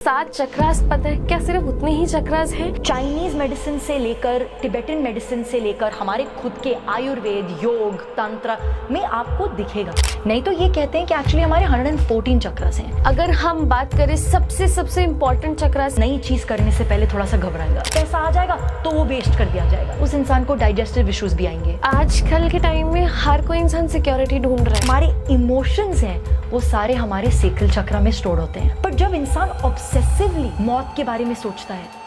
7 चक्रास पता है क्या सिर्फ उतने ही चक्रास हैं? चाइनीज मेडिसिन से लेकर टिबेटन मेडिसिन से लेकर हमारे खुद के आयुर्वेद, योग, तंत्र में आपको दिखेगा। नहीं तो ये कहते हैं कि एक्चुअली हमारे 114 चक्रास हैं। अगर हम बात करें सबसे इम्पोर्टेंट चक्रास, नई चीज करने से पहले थोड़ा सा घबराएगा, पैसा आ जाएगा तो वो वेस्ट कर दिया जाएगा, उस इंसान को डाइजेस्टिव इश्यूज भी आएंगे। आजकल के टाइम में हर कोई इंसान सिक्योरिटी ढूंढ रहा है। हमारे इमोशंस हैं वो सारे हमारे सेक्रल चक्र में स्टोर होते हैं। पर जब इंसान ऑब्सेसिवली मौत के बारे में सोचता है,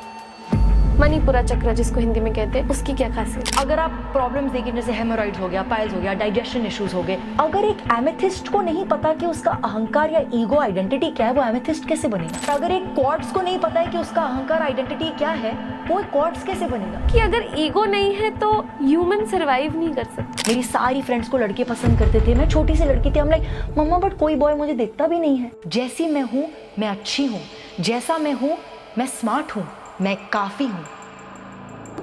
मणिपुरा चक्र जिसको हिंदी में कहते हैं, उसकी क्या खासियत? अगर आप प्रॉब्लम्स देखें जैसे हेमोरॉइड्स हो गया, पाइल्स हो गया, डाइजेशन इश्यूज हो गए, अगर एक एमेथिस्ट को नहीं पता कि उसका अहंकार या ईगो आइडेंटिटी क्या है, वो एमेथिस्ट कैसे बनेगा? अगर एक क्वार्ट्ज को नहीं पता है कि उसका अहंकार आइडेंटिटी क्या है, वो एक क्वार्ट्ज कैसे बनेगा? कि अगर ईगो नहीं है तो ह्यूमन सर्वाइव नहीं कर सकते। मेरी सारी फ्रेंड्स को लड़के पसंद करते थे, मैं छोटी सी लड़की थी, हम लाइक मम्मा बट कोई बॉय मुझे देखता भी नहीं है। जैसी मैं हूँ मैं अच्छी हूँ, जैसा मैं हूँ मैं स्मार्ट हूँ, मैं काफी हूँ।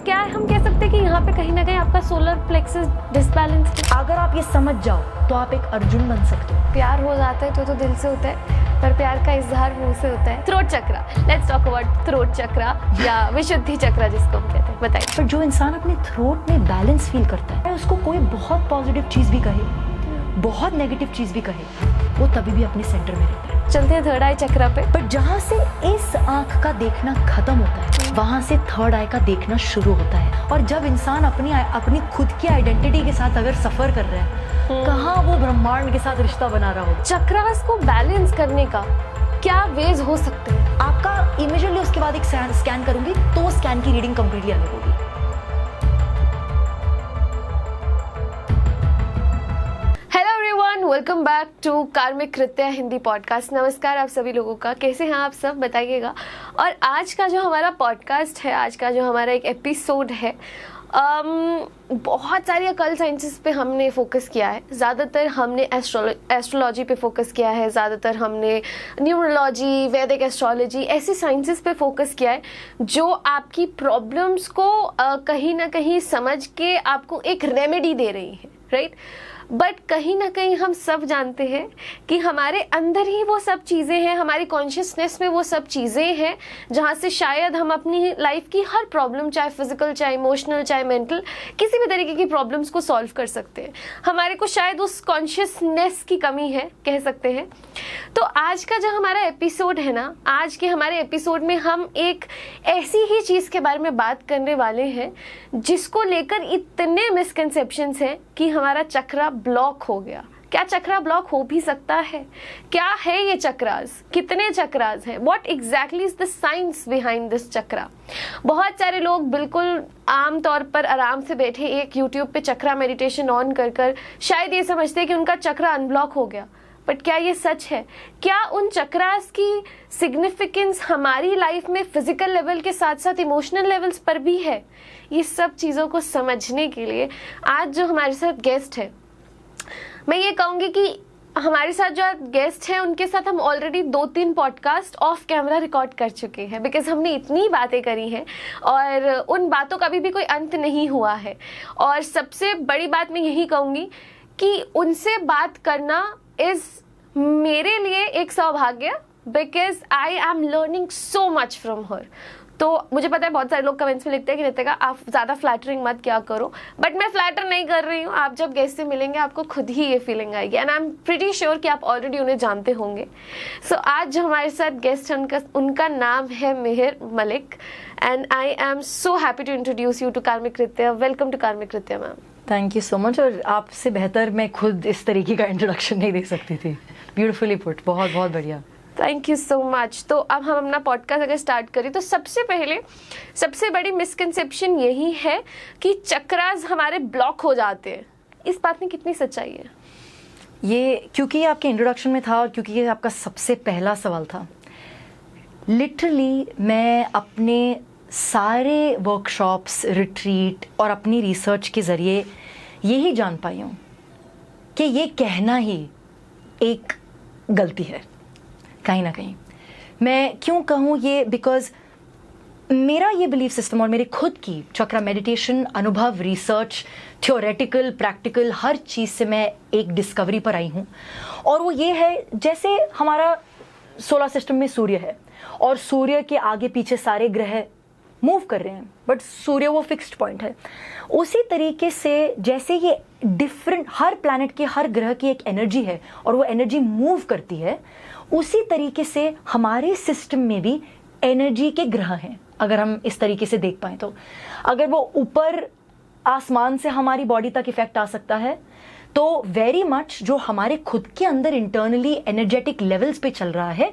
क्या हम कह सकते हैं कि यहाँ पे कहीं ना कहीं आपका सोलर प्लेक्सस डिसबैलेंस्ड है? अगर आप ये समझ जाओ तो आप एक अर्जुन बन सकते हो। प्यार हो जाता है तो दिल से होता है, पर प्यार का इजहार मुंह से होता है। Throat chakra, let's talk about throat chakra या विशुद्धि चक्रा जिसको हम कहते हैं, बताइए। पर जो इंसान अपने थ्रोट में बैलेंस फील करता है, उसको कोई बहुत पॉजिटिव चीज भी कहे, बहुत नेगेटिव चीज भी कहे, वो तभी भी अपने सेंटर में रहता है। चलते हैं थर्ड आई चक्रा पे। पर जहाँ से इस आंख का देखना खत्म होता है, वहां से थर्ड आई का देखना शुरू होता है। और जब इंसान अपनी खुद की आइडेंटिटी के साथ अगर सफर कर रहा है, कहाँ वो ब्रह्मांड के साथ रिश्ता बना रहा हो। चक्रास को बैलेंस करने का क्या वेज हो सकते हैं? आपका इमीडिएटली उसके बाद एक स्कैन करूंगी तो स्कैन की रीडिंग कंप्लीटली अलग होगी। वेलकम बैक टू कार्मिक कृत्य हिंदी पॉडकास्ट। नमस्कार आप सभी लोगों का, कैसे हैं आप सब, बताइएगा। और आज का जो हमारा पॉडकास्ट है, आज का जो हमारा एक एपिसोड है, बहुत सारी अकल साइंसेस पे हमने फोकस किया है। ज़्यादातर हमने एस्ट्रोलॉजी पे फोकस किया है, ज़्यादातर हमने न्यूमरोलॉजी, वैदिक एस्ट्रोलॉजी, ऐसी साइंसेस पे फोकस किया है जो आपकी प्रॉब्लम्स को कहीं ना कहीं समझ के आपको एक रेमेडी दे रही है, राइट। बट कहीं ना कहीं हम सब जानते हैं कि हमारे अंदर ही वो सब चीज़ें हैं, हमारी कॉन्शियसनेस में वो सब चीज़ें हैं जहाँ से शायद हम अपनी लाइफ की हर प्रॉब्लम, चाहे फिजिकल, चाहे इमोशनल, चाहे मेंटल, किसी भी तरीके की प्रॉब्लम्स को सॉल्व कर सकते हैं। हमारे को शायद उस कॉन्शियसनेस की कमी है, कह सकते हैं। तो आज का जो हमारा एपिसोड है ना, आज के हमारे एपिसोड में हम एक ऐसी ही चीज़ के बारे में बात करने वाले हैं जिसको लेकर इतने मिसकंसेप्शंस हैं कि हमारा चक्रा ब्लॉक हो गया। क्या चक्रा ब्लॉक हो भी सकता है? क्या है ये चक्रास? कितने चक्रास हैं? What exactly is the science behind this chakra? बहुत सारे लोग बिल्कुल आम तौर पर आराम से बैठे एक यूट्यूब पे चक्रा मेडिटेशन ऑन कर शायद ये समझते हैं कि उनका चक्रा अनब्लॉक हो गया। बट क्या ये सच है? क्या उन चक्रास की सिग्निफिकेंस हमारी लाइफ में फिजिकल लेवल के साथ साथ इमोशनल लेवल्स पर भी है? ये सब चीज़ों को समझने के लिए आज जो हमारे साथ गेस्ट है, मैं ये कहूँगी कि हमारे साथ जो गेस्ट हैं उनके साथ हम already 2-3 podcast of camera record कर चुके हैं, बिकॉज हमने इतनी बातें करी हैं और उन बातों का भी कोई अंत नहीं हुआ है। और सबसे बड़ी बात मैं यही कहूँगी कि उनसे बात करना इज़ मेरे लिए एक सौभाग्य, because I am learning so much from her. तो मुझे पता है बहुत सारे लोग कमेंट्स में लिखते हैं कि रितिका आप ज़्यादा फ्लैटरिंग मत क्या करो, बट मैं फ्लैटर नहीं कर रही हूँ। आप जब गेस्ट से मिलेंगे आपको खुद ही ये फीलिंग आएगी, and I am pretty sure कि आप ऑलरेडी उन्हें जानते होंगे। सो आज जो हमारे साथ गेस्ट हैं उनका नाम है Mihir Malik, and I am so happy to introduce you to Karmik Kritya. Welcome to Karmik Kritya ma'am. Thank you so much. और आपसे बेहतर मैं खुद इस तरीके का इंट्रोडक्शन नहीं दे सकती थी। ब्यूटीफुली पुट, बहुत बहुत बढ़िया, थैंक यू सो मच। तो अब हम अपना पॉडकास्ट अगर स्टार्ट करें तो सबसे पहले सबसे बड़ी मिसकंसेप्शन यही है कि चक्रास हमारे ब्लॉक हो जाते हैं। इस बात में कितनी सच्चाई है? ये क्योंकि आपके इंट्रोडक्शन में था और क्योंकि ये आपका सबसे पहला सवाल था, लिटरली मैं अपने सारे वर्कशॉप्स, रिट्रीट और अपनी रिसर्च के ज़रिए यही जान पाई हूँ कि ये कहना ही एक गलती है कहीं ना कहीं। मैं क्यों कहूँ ये, बिकॉज मेरा ये बिलीफ सिस्टम और मेरे खुद की चक्रा मेडिटेशन अनुभव, रिसर्च, थ्योरेटिकल, प्रैक्टिकल, हर चीज़ से मैं एक डिस्कवरी पर आई हूँ। और वो ये है, जैसे हमारा सोलर सिस्टम में सूर्य है, और सूर्य के आगे पीछे सारे ग्रह मूव कर रहे हैं, बट सूर्य वो फिक्स्ड पॉइंट है। उसी तरीके से जैसे ये डिफरेंट, हर प्लैनेट की, हर ग्रह की एक एनर्जी है और वो एनर्जी मूव करती है, उसी तरीके से हमारे सिस्टम में भी एनर्जी के ग्रह हैं, अगर हम इस तरीके से देख पाए तो। अगर वो ऊपर आसमान से हमारी बॉडी तक इफेक्ट आ सकता है, तो वेरी मच जो हमारे खुद के अंदर इंटरनली एनर्जेटिक लेवल्स पे चल रहा है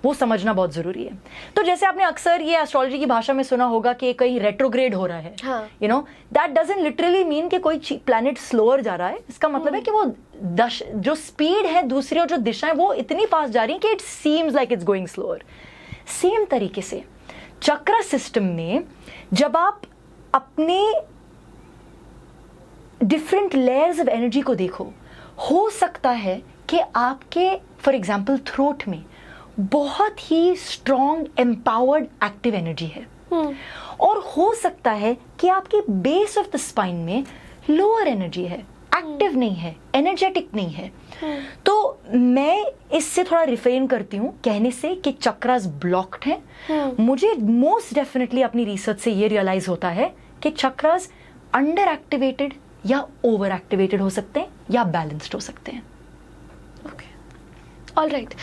वो समझना बहुत जरूरी है। तो जैसे आपने अक्सर ये एस्ट्रोलॉजी की भाषा में सुना होगा कि कहीं रेट्रोग्रेड हो रहा है, you know, that doesn't literally mean कि कोई प्लैनेट स्लोअर जा रहा है। इसका मतलब है कि वो जो स्पीड है दूसरी और जो दिशा है वो इतनी फास्ट जा रही है कि it seems like it's going slower. Same तरीके से चक्र सिस्टम में जब आप अपने डिफरेंट लेयर्स ऑफ एनर्जी को देखो, हो सकता है कि आपके फॉर एग्जाम्पल थ्रोट में बहुत ही स्ट्रॉन्ग एम्पावर्ड एक्टिव एनर्जी है, और हो सकता है कि आपके बेस ऑफ द स्पाइन में लोअर एनर्जी है, एक्टिव नहीं है, एनर्जेटिक नहीं है। तो मैं इससे थोड़ा रिफ्रेन करती हूँ कहने से कि चक्रास ब्लॉक्ड हैं। मुझे मोस्ट डेफिनेटली अपनी रिसर्च से ये रियलाइज होता है कि चक्रास अंडर एक्टिवेटेड या ओवर एक्टिवेटेड हो सकते हैं या बैलेंस्ड हो सकते हैं। ऑलराइट,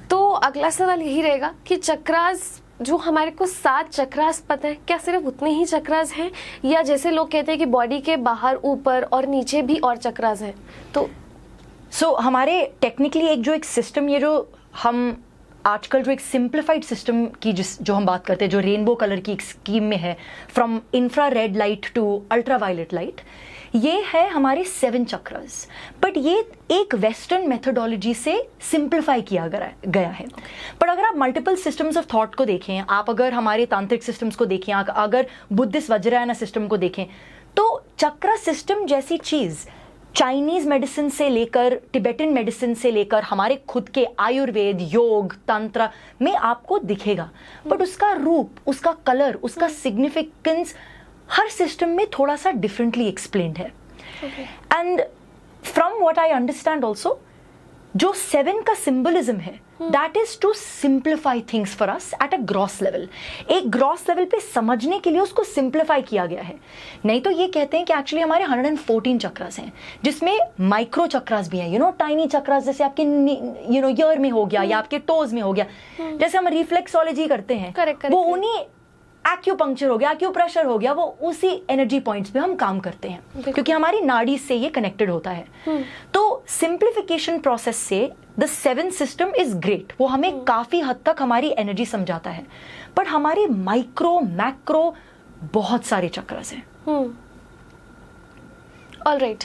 तो अगला सवाल यही रहेगा कि चक्रास, जो हमारे को 7 चक्रास पता है, क्या सिर्फ उतने ही चक्रास हैं, या जैसे लोग कहते हैं कि बॉडी के बाहर, ऊपर और नीचे भी और चक्रास हैं? तो हमारे टेक्निकली एक सिस्टम, ये जो हम आजकल जो एक सिंप्लीफाइड सिस्टम की जो हम बात करते हैं, जो रेनबो कलर की एक स्कीम में है, from infrared light to ultraviolet light, ये है हमारे 7 चक्रास। बट ये एक वेस्टर्न मेथोडोलॉजी से सिंप्लीफाई किया गया है। पर अगर आप मल्टीपल सिस्टम्स ऑफ थॉट को देखें, आप अगर हमारे तांत्रिक सिस्टम्स को देखें, अगर बुद्धिस्ट वज्रायना सिस्टम को देखें, तो चक्र सिस्टम जैसी चीज चाइनीज मेडिसिन से लेकर, टिबेटन मेडिसिन से लेकर, हमारे खुद के आयुर्वेद, योग, तंत्र में आपको दिखेगा। बट उसका रूप, उसका कलर, उसका सिग्निफिकेंस हर सिस्टम में थोड़ा सा डिफरेंटली एक्सप्लेन्ड है। And from what I understand also, जो 7 का सिंबलिज्म है, that is to simplify things for us at a gross level. एक ग्रॉस लेवल पे समझने के लिए उसको सिंप्लीफाई किया गया है। नहीं तो ये कहते हैं कि एक्चुअली हमारे 114 चक्रास हैं, जिसमें माइक्रो चक्रास भी हैं, यू नो, टाइनी चक्रास, जैसे आपके यू नो ईयर में हो गया या आपके टोज में हो गया। जैसे हम रिफ्लेक्सोलॉजी करते हैं, वो उन्हीं एक्यूपंक्चर हो गया, एक्यूप्रेशर हो गया, वो उसी एनर्जी पॉइंट्स पे हम काम करते हैं, क्योंकि हमारी नाड़ी से ये कनेक्टेड होता है। तो सिंप्लीफिकेशन प्रोसेस से द 7 सिस्टम इज ग्रेट, वो हमें काफी हद तक हमारी एनर्जी समझाता है। बट हमारे माइक्रो मैक्रो बहुत सारे चक्रास हैं। Alright,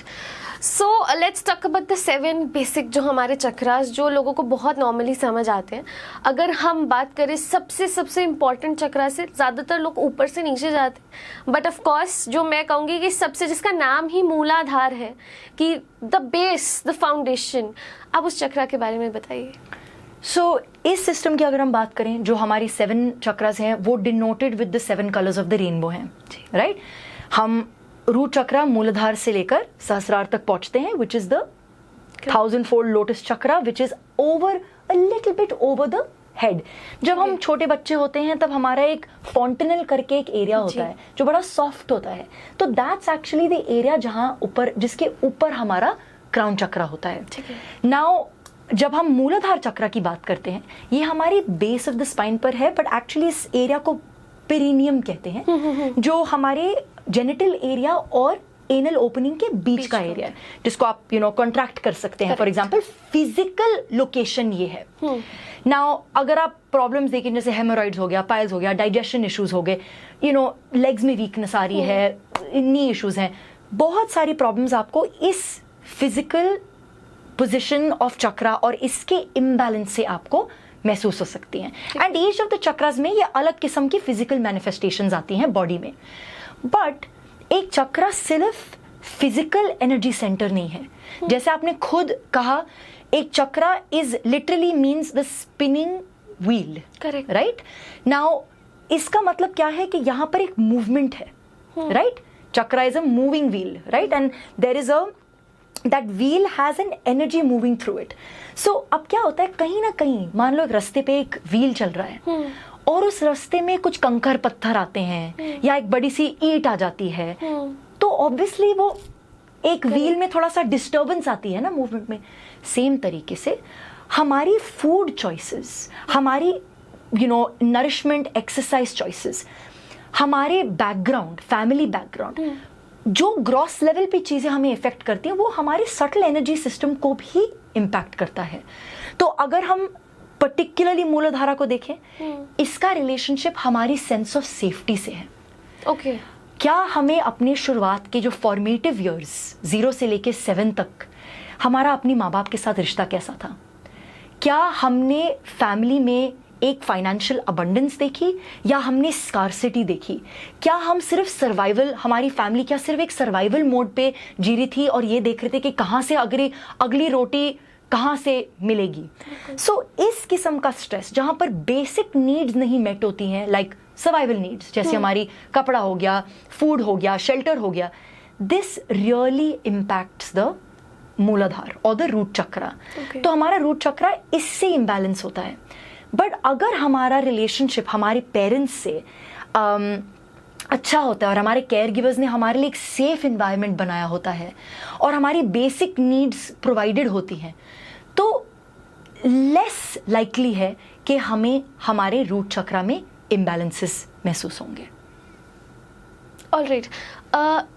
so let's talk about the 7 basic जो हमारे चक्रास, जो लोगों को बहुत नॉर्मली समझ आते हैं। अगर हम बात करें सबसे इम्पॉर्टेंट चक्रा से, ज़्यादातर लोग ऊपर से नीचे जाते हैं, बट ऑफ कोर्स जो मैं कहूँगी कि सबसे, जिसका नाम ही मूलाधार है, कि द बेस, द फाउंडेशन, आप उस चक्रा के बारे में बताइए। सो इस सिस्टम की अगर हम बात करें, जो हमारी 7 चक्रास हैं वो denoted with the 7 colours of the rainbow हैं, राइट। हम रूट चक्रा मूलाधार से लेकर सहस्रार तक पहुंचते हैं, which is the 1000-fold lotus chakra, which is over a little bit over the head. जब हम छोटे बच्चे होते हैं तब हमारा एक फॉन्टेनल करके एक एरिया होता है जो बड़ा सॉफ्ट होता है, तो दैट्स एक्चुअली द एरिया जहां ऊपर, जिसके ऊपर हमारा क्राउन चक्रा होता है। नाउ जब हम मूलाधार चक्रा की बात करते हैं, ये हमारी बेस ऑफ द स्पाइन पर है, बट एक्चुअली इस एरिया को पेरिनियम कहते हैं, जो हमारे जेनिटल एरिया और एनल ओपनिंग के बीच का एरिया है, जिसको आप यू नो कॉन्ट्रैक्ट कर सकते हैं। फॉर एग्जांपल फिजिकल लोकेशन ये है। नाउ अगर आप प्रॉब्लम्स देखें, जैसे हेमोरॉइड्स हो गया, पाइल्स हो गया, डाइजेशन इश्यूज हो गए, यू नो लेग्स में वीकनेस आ रही है, नी इश्यूज हैं, बहुत सारी प्रॉब्लम्स आपको इस फिजिकल पोजिशन ऑफ चक्रा और इसके इम्बैलेंस से आपको महसूस हो सकती हैं। And each of the chakras में ये अलग किस्म की फिजिकल मैनिफेस्टेशंस आती हैं बॉडी में। बट एक चक्रा सिर्फ फिजिकल एनर्जी सेंटर नहीं है। जैसे आपने खुद कहा, एक chakra is literally means the spinning wheel, correct, right. Now इसका मतलब क्या है कि यहां पर एक मूवमेंट है, right. Chakra is a moving wheel, right, and there is a that wheel has an energy moving through it. So अब क्या होता है, कहीं ना कहीं मान लो एक रास्ते पे एक व्हील चल रहा है और उस रास्ते में कुछ कंकर पत्थर आते हैं या एक बड़ी सी ईंट आ जाती है, तो ऑब्वियसली वो एक व्हील में थोड़ा सा डिस्टर्बेंस आती है ना मूवमेंट में. सेम तरीके से हमारी फूड चॉइसेस, हमारी नरिशमेंट एक्सरसाइज चॉइसेस, हमारे बैकग्राउंड, फैमिली बैकग्राउंड, जो ग्रॉस लेवल पे चीजें हमें इफेक्ट करती हैं, वो हमारे सटल एनर्जी सिस्टम को भी इम्पैक्ट करता है. तो अगर हम पर्टिकुलरली मूलाधारा को देखें, इसका रिलेशनशिप हमारी सेंस ऑफ सेफ्टी से है. ओके. क्या हमें अपने शुरुआत के जो फॉर्मेटिव ईयर्स 0 से लेके 7 तक हमारा अपनी माँ बाप के साथ रिश्ता कैसा था? क्या हमने फैमिली में एक फाइनेंशियल अबंडेंस देखी या हमने स्कार्सिटी देखी? क्या हम सिर्फ सर्वाइवल, हमारी फैमिली क्या सिर्फ एक सर्वाइवल मोड पे जी रही थी और ये देख रहे थे कि कहाँ से अगली रोटी कहाँ से मिलेगी? सो इस किस्म का स्ट्रेस जहाँ पर बेसिक नीड्स नहीं मेट होती हैं, लाइक सर्वाइवल नीड्स, जैसे हमारी कपड़ा हो गया, फूड हो गया, शेल्टर हो गया, दिस रियली इम्पैक्ट्स द मूलाधार और द रूट चक्रा. तो हमारा रूट चक्रा इससे इम्बैलेंस होता है. बट अगर हमारा रिलेशनशिप हमारे पेरेंट्स से अच्छा होता है और हमारे केयर गिवर्स ने हमारे लिए एक सेफ इन्वायरमेंट बनाया होता है और हमारी बेसिक नीड्स प्रोवाइडेड होती हैं, तो लेस लाइकली है कि हमें हमारे रूट चक्रा में इम्बैलेंसेस महसूस होंगे. ऑलराइट.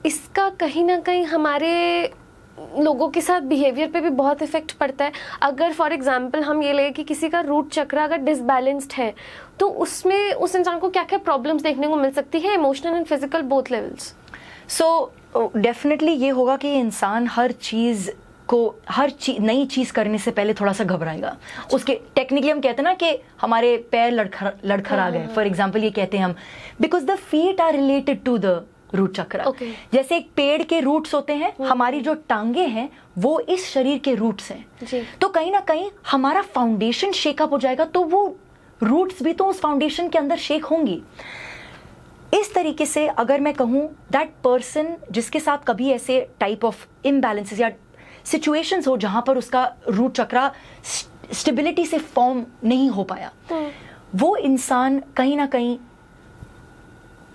इसका कहीं ना कहीं हमारे लोगों के साथ बिहेवियर पे भी बहुत इफेक्ट पड़ता है. अगर फॉर एग्जांपल हम ये लें कि किसी का रूट चक्र अगर डिसबैलेंस्ड है, तो उसमें उस इंसान को क्या क्या प्रॉब्लम्स देखने को मिल सकती है, emotional and physical both levels? So definitely ये होगा कि इंसान हर नई चीज करने से पहले थोड़ा सा घबराएगा. उसके टेक्निकली हम कहते हैं ना कि हमारे पैर लड़खड़ा गए, फॉर एग्जांपल ये कहते हैं हम, because the feet are related to the root chakra. जैसे एक पेड़ के रूट्स होते हैं, हमारी जो टांगे हैं वो इस शरीर के रूट्स हैं. तो कहीं ना कहीं हमारा फाउंडेशन शेकअप हो जाएगा, तो वो रूट्स भी तो उस फाउंडेशन के अंदर शेक होंगी. इस तरीके से अगर मैं कहूं, दैट पर्सन जिसके साथ कभी ऐसे टाइप ऑफ इम्बैलेंसेस या सिचुएशंस हो जहां पर उसका रूट चक्रा स्टेबिलिटी से फॉर्म नहीं हो पाया, वो इंसान कहीं ना कहीं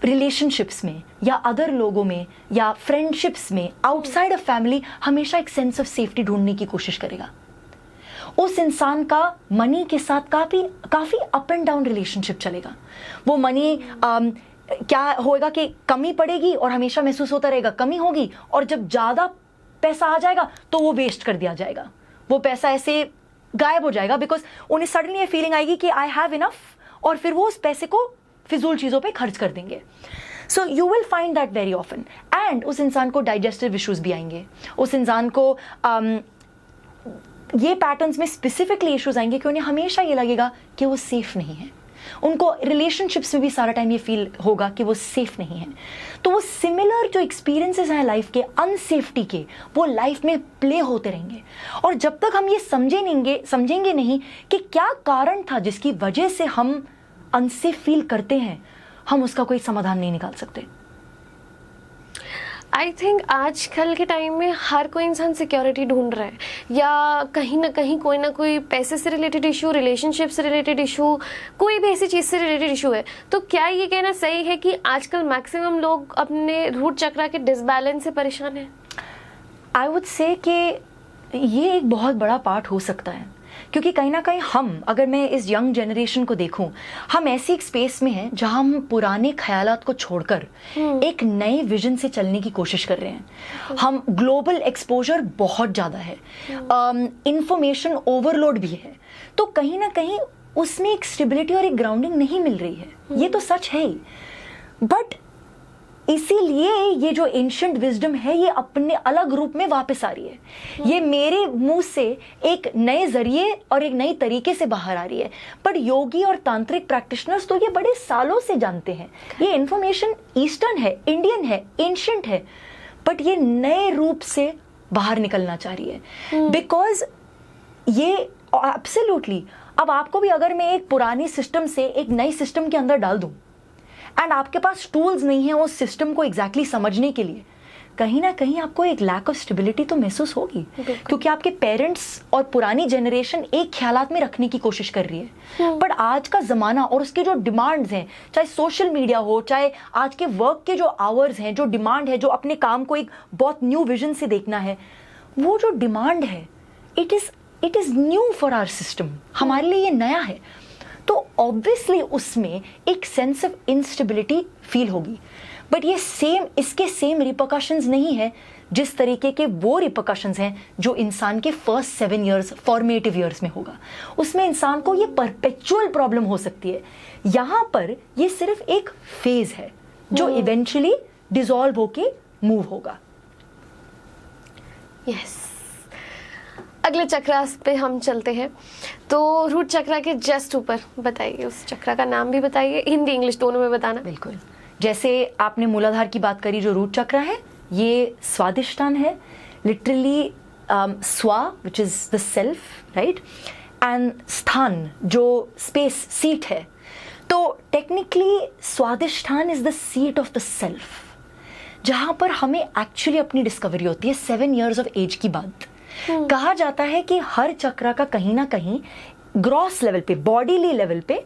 रिलेशनशिप्स में या अदर लोगों में या फ्रेंडशिप्स में आउटसाइड ऑफ फैमिली हमेशा एक सेंस ऑफ सेफ्टी ढूंढने की कोशिश करेगा. उस इंसान का मनी के साथ काफी अप एंड डाउन रिलेशनशिप चलेगा. वो मनी क्या होएगा कि कमी पड़ेगी और हमेशा महसूस होता रहेगा कमी होगी, और जब ज्यादा पैसा आ जाएगा तो वो वेस्ट कर दिया जाएगा. वो पैसा ऐसे गायब हो जाएगा बिकॉज उन्हें सडनली ये फीलिंग आएगी कि आई हैव इनफ, और फिर वो उस पैसे को फिजूल चीजों पे खर्च कर देंगे. So you will find that very often. And उस इंसान को डाइजेस्टिव इश्यूज भी आएंगे. उस इंसान को ये पैटर्न्स में स्पेसिफिकली इश्यूज आएंगे कि उन्हें हमेशा ये लगेगा कि वो सेफ नहीं है. उनको रिलेशनशिप्स में भी सारा टाइम ये फील होगा कि वो सेफ नहीं है. तो वो सिमिलर जो एक्सपीरियंसेस हैं लाइफ के अनसेफ्टी के, वो लाइफ में प्ले होते रहेंगे. और जब तक हम ये समझेंगे नहीं कि क्या कारण था जिसकी वजह से हम अनसेफ फील करते हैं, हम उसका कोई समाधान नहीं निकाल सकते. आई थिंक आजकल के टाइम में हर कोई इंसान सिक्योरिटी ढूंढ रहा है, या कहीं ना कोई पैसे से रिलेटेड इशू, रिलेशनशिप से रिलेटेड इशू, कोई भी ऐसी चीज़ से रिलेटेड इशू है. तो क्या ये कहना सही है कि आजकल मैक्सिमम लोग अपने रूट चक्र के डिसबैलेंस से परेशान हैं? आई वुड से कि ये एक बहुत बड़ा पार्ट हो सकता है, क्योंकि कहीं ना कहीं हम, अगर मैं इस यंग जनरेशन को देखूं, हम ऐसी एक स्पेस में हैं जहां हम पुराने ख्यालात को छोड़कर एक नए विजन से चलने की कोशिश कर रहे हैं. हम ग्लोबल एक्सपोजर बहुत ज़्यादा है, इंफॉर्मेशन ओवरलोड भी है, तो कहीं ना कहीं उसमें एक स्टेबिलिटी और एक ग्राउंडिंग नहीं मिल रही है. ये तो सच है ही. बट इसीलिए ये जो एंशिएंट विजडम है ये अपने अलग रूप में वापस आ रही है. ये मेरे मुंह से एक नए जरिए और एक नई तरीके से बाहर आ रही है. बट योगी और तांत्रिक प्रैक्टिशनर्स तो ये बड़े सालों से जानते हैं. ये इंफॉर्मेशन ईस्टर्न है, इंडियन है, एंशिएंट है, बट ये नए रूप से बाहर निकलना चाह रही है. बिकॉज ये एब्सोल्युटली, अब आपको भी अगर मैं एक पुरानी सिस्टम से एक नई सिस्टम के अंदर डाल दूं एंड आपके पास टूल्स नहीं है उस सिस्टम को एग्जैक्टली समझने के लिए, कहीं ना कहीं आपको एक लैक ऑफ स्टेबिलिटी तो महसूस होगी, क्योंकि आपके पेरेंट्स और पुरानी जनरेशन एक ख्यालात में रखने की कोशिश कर रही है। बट आज का ज़माना और उसके जो डिमांड्स हैं, चाहे सोशल मीडिया हो, चाहे आज के वर्क के जो आवर्स हैं, जो डिमांड है, जो अपने काम को एक बहुत न्यू विजन से देखना है, वो जो डिमांड है it is new for our system, हमारे लिए ये नया है। तो ऑब्वियसली उसमें एक सेंस ऑफ इंस्टेबिलिटी फील होगी। बट ये इसके सेम रिपरकशंस नहीं है जिस तरीके के वो रिपरकशंस हैं जो इंसान के फर्स्ट 7 ईयर्स फॉर्मेटिव ईयर्स में होगा। उसमें इंसान को ये परपेचुअल प्रॉब्लम हो सकती है। यहाँ पर ये सिर्फ एक फेज है जो इवेंचुअली डिसॉल्व होके मूव होगा। यस, अगले चक्रास पे हम चलते हैं। तो रूट चक्रा के जस्ट ऊपर बताइए, उस चक्रा का नाम भी बताइए, हिंदी इंग्लिश दोनों में बताना। बिल्कुल, जैसे आपने मूलाधार की बात करी, जो रूट चक्रा है ये स्वादिष्टान है, लिटरली स्वा which is the self, right, and स्थान जो स्पेस सीट है। तो technically Swadhisthana is the seat of the self, जहां पर हमें एक्चुअली अपनी डिस्कवरी होती है 7 ईयर्स ऑफ एज की बाद। कहा जाता है कि हर चक्रा का कहीं ना कहीं ग्रॉस लेवल पे, बॉडीली लेवल पे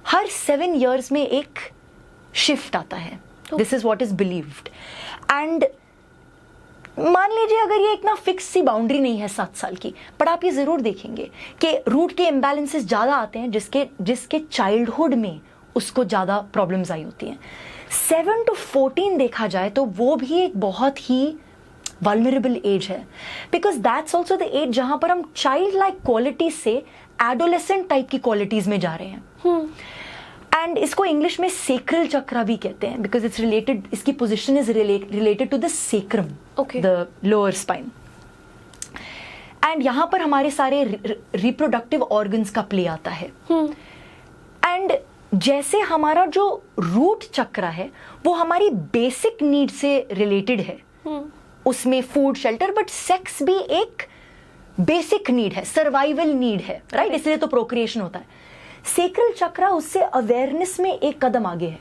हर 7 ईयर्स में एक शिफ्ट आता है। This is what is believed. And मान लीजिए अगर ये एक ना फिक्स सी बाउंड्री नहीं है 7 साल की, पर आप ये जरूर देखेंगे कि रूट के इम्बैलेंसेस ज्यादा आते हैं जिसके चाइल्डहुड में उसको ज्यादा प्रॉब्लम्स आई होती हैं। 7 to 14 देखा जाए तो वो भी एक बहुत ही वल्नरेबल एज है, because that's also the age जहां पर हम चाइल्ड लाइक क्वालिटीज से एडोलेसेंट टाइप की क्वालिटीज में जा रहे हैं। एंड इसको इंग्लिश में सेक्रल चक्रा भी कहते हैं, बिकॉज इट्स रिलेटेड, इसकी position is related to the sacrum, the lower spine. And यहां पर हमारे सारे रिप्रोडक्टिव ऑर्गन्स का प्ले आता है। एंड जैसे हमारा जो रूट चक्रा है वो हमारी बेसिक नीड से रिलेटेड है, उसमें फूड, शेल्टर, बट सेक्स भी एक बेसिक नीड है, सर्वाइवल नीड है, राइट, इसलिए तो प्रोक्रिएशन होता है। सेक्रल चक्रा उससे अवेयरनेस में एक कदम आगे है।